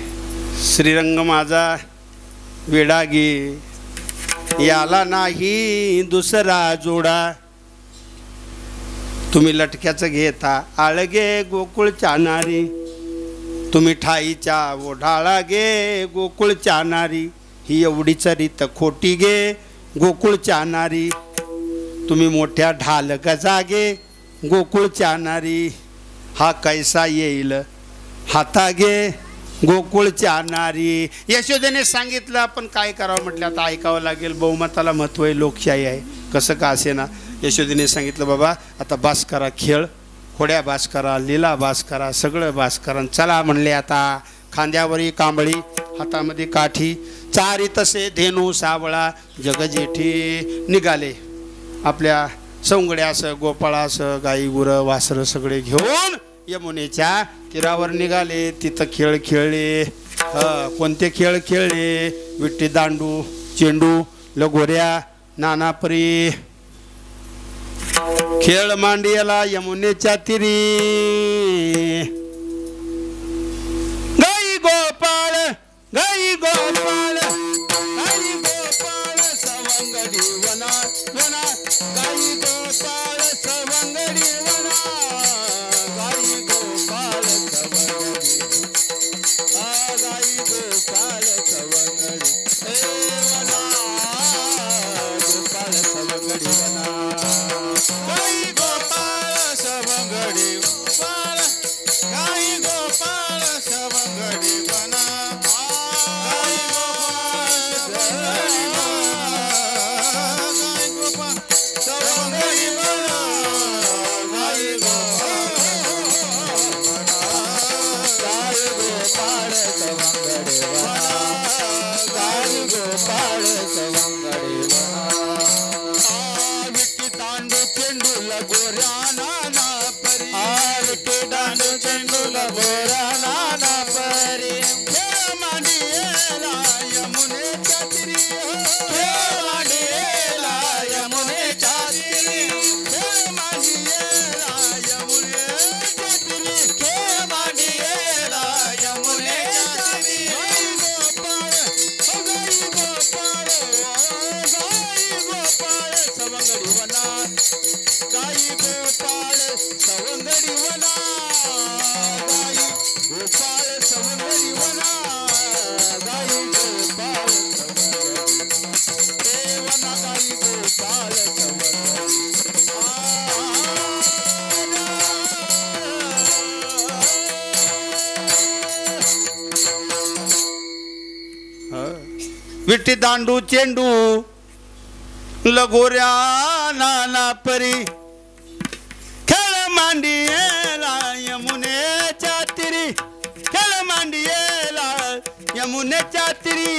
श्रीरंग माझा वेडा गे, याला नाही दुसरा जोडा. तुम्ही लटक्याचं घेता आळगे गोकुळच्या नारी. तुम्ही ठाईच्या ओढाळा गे गोकुळच्या नारी. ही एवढीच रीत खोटी गे गोकुळच्या नारी. तुम्ही मोठ्या ढाल गजा गे गोकुळच्या नारी. हा कैसा येईल हाता गे गोकुळच्या नारी. यशोदेने सांगितलं, आपण काय करावं म्हटलं, आता ऐकावं लागेल. बहुमताला महत्त्व आहे, लोकशाही आहे, कसं का असे ना. यशोदेने सांगितलं, बाबा आता बास करा खेळ, खोड्या बास करा, लीला बास करा, सगळं बास करा. चला म्हणले आता. खांद्यावरी कांबळी, हातामध्ये काठी, चारी तसे धेनू सावळा जगजेठी. निघाले आपल्या सौंगड्यासह, गोपाळासह, गाई गुरं वासरं सगळे घेऊन यमुनेच्या तीरावर निघाले. तिथं खेळ खेळले. कोणते खेळ खेळले? विट्टी दांडू, चेंडू, लगोऱ्या, नानापरी खेळ मांडियाला यमुनेच्या तिरी. गाई गोपाळ, गाई गोपाळ, गाई गोपाळ सवंगडी वना वना. गाई गोपाळ सवंगडी वना. गोपाळ सवंगडी विटी दांडू चेंडूला गोऱ्या नाना परी विटी दांडू चेंडूला गोऱ्या नाना परी मांडियेला यमुनेच्या तिरी मांडियेला यमुनेच्या तिरी मांडियेला यमुनेच्या तिरी मांडियेला यमुनेच्या तिरी सवंगडी वना गाई गोपाळ सवंगडी वना गाई गोपाळ सवंगडी वना गाई गोपाळ सवंगडी वना गाई गोपाळ सवंगडी विटी दांडू चेंडू लगोऱ्या नाना परी खेळ मांडियेला यमुनेच्या तिरी खेळ मांडियेला यमुनेच्या तिरी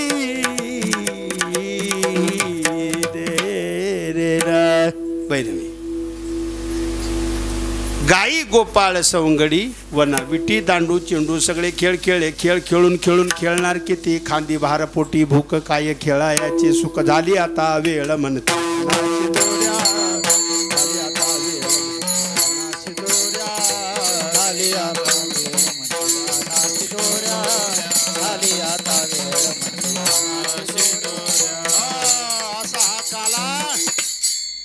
दे रे बैरवी गाई गोपाळ सवंगडी वना विटी दांडू चेंडू सगळे खेळ खेळले खेळ खेळून खेळून खेळणार किती खांदी भारपोटी भूक काय खेळायाचे सुख झाली आता वेळ म्हणते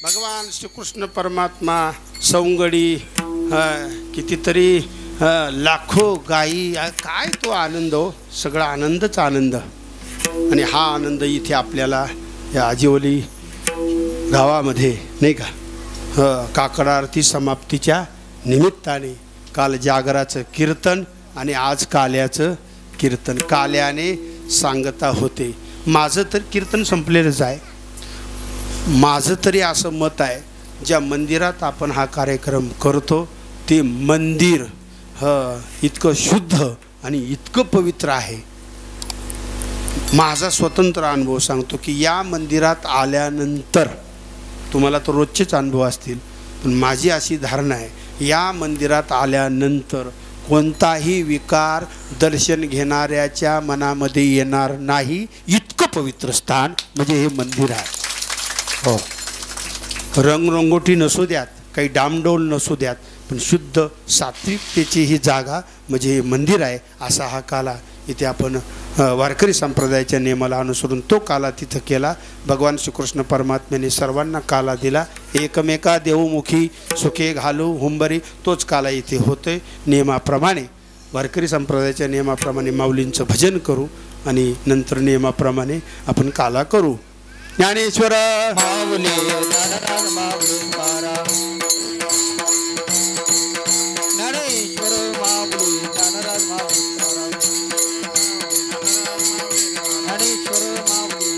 भगवान श्रीकृष्ण परमात्मा सवंगडी कितीतरी लाखो गायी काय तो आनंद हो सगळा आनंदच आनंद आणि हा आनंद इथे आपल्याला या आजिवली गावामध्ये नाही का काकड आरती समाप्तीच्या निमित्ताने काल जागराचं कीर्तन आणि आज काल्याचं कीर्तन काल्याने सांगता होते. माझं तर कीर्तन संपलेलंच आहे. माझं तरी असं मत आहे ज्या मंदिरात आपण हा कार्यक्रम करतो ते मंदिर इतकं शुद्ध आणि इतकं पवित्र आहे. माझा स्वतंत्र अनुभव सांगतो की या मंदिरात आल्यानंतर तुम्हाला तर रोजचेच अनुभव असतील पण माझी अशी धारणा आहे या मंदिरात आल्यानंतर कोणताही विकार दर्शन घेणाऱ्याच्या मनामध्ये येणार नाही. इतकं पवित्र स्थान म्हणजे हे मंदिर आहे. हो रंगरंगोटी नसू द्यात काही डामडौल नसू द्यात पण शुद्ध सात्विकतेची ही जागा म्हणजे हे मंदिर आहे. असा हा काला इथे आपण वारकरी संप्रदायाच्या नियमाला अनुसरून तो काला तिथं केला. भगवान श्रीकृष्ण परमात्म्याने सर्वांना काला दिला. एकमेका देवमुखी सुखे घालू हुंबरी तोच काला इथे होतोय. नियमाप्रमाणे वारकरी संप्रदायाच्या नियमाप्रमाणे माऊलींचं भजन करू आणि नंतर नियमाप्रमाणे आपण काला करू. ज्ञानेश्वर माऊली ज्ञानराज माऊली पारा ज्ञानेश्वर माऊली ज्ञानराज माऊली पारा ज्ञानेश्वर माऊली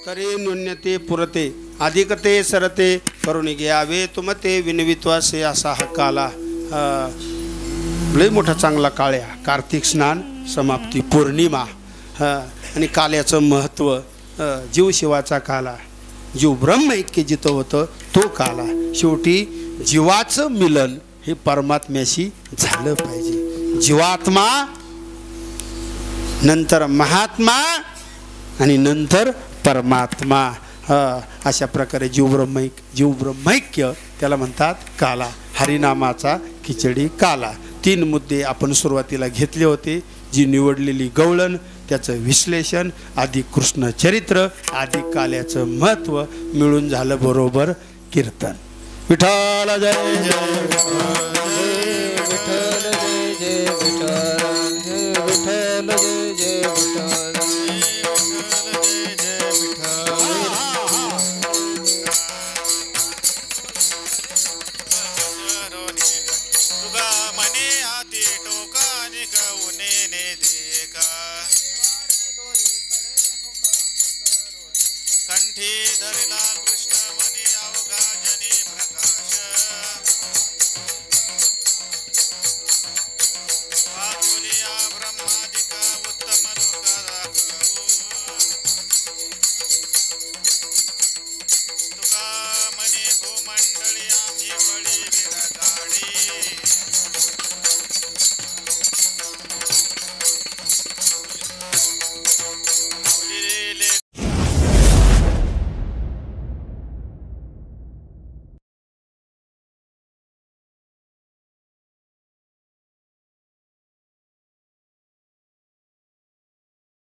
करे न्यून्यते पुरते अधिकते सरते करून घ्यावे तुमते विनवित्वासे असा हा काला लय मोठा चांगला काळ्या कार्तिक स्नान समाप्ती पौर्णिमा आणि काल्याचं महत्त्व जीवशिवाचा काला जीव ब्रह्मऐक्य जिथं होतं तो काला. शेवटी जीवाचं मिलन हे परमात्म्याशी झालं पाहिजे. जीवात्मा नंतर महात्मा आणि नंतर परमात्मा अशा प्रकारे जीव ब्रह्मैक्य त्याला म्हणतात काला. हरिनामाचा खिचडी काला. 3 मुद्दे आपण सुरुवातीला घेतले होते. जी निवडलेली गवळण त्याचं विश्लेषण आधी कृष्ण चरित्र आधी काल्याचं महत्त्व मिळून झालं बरोबर कीर्तन. विठ्ठल जय जय विठ्ठल जय जय विठ्ठल विठ्ठल जय जय विठ्ठल कंठी धरला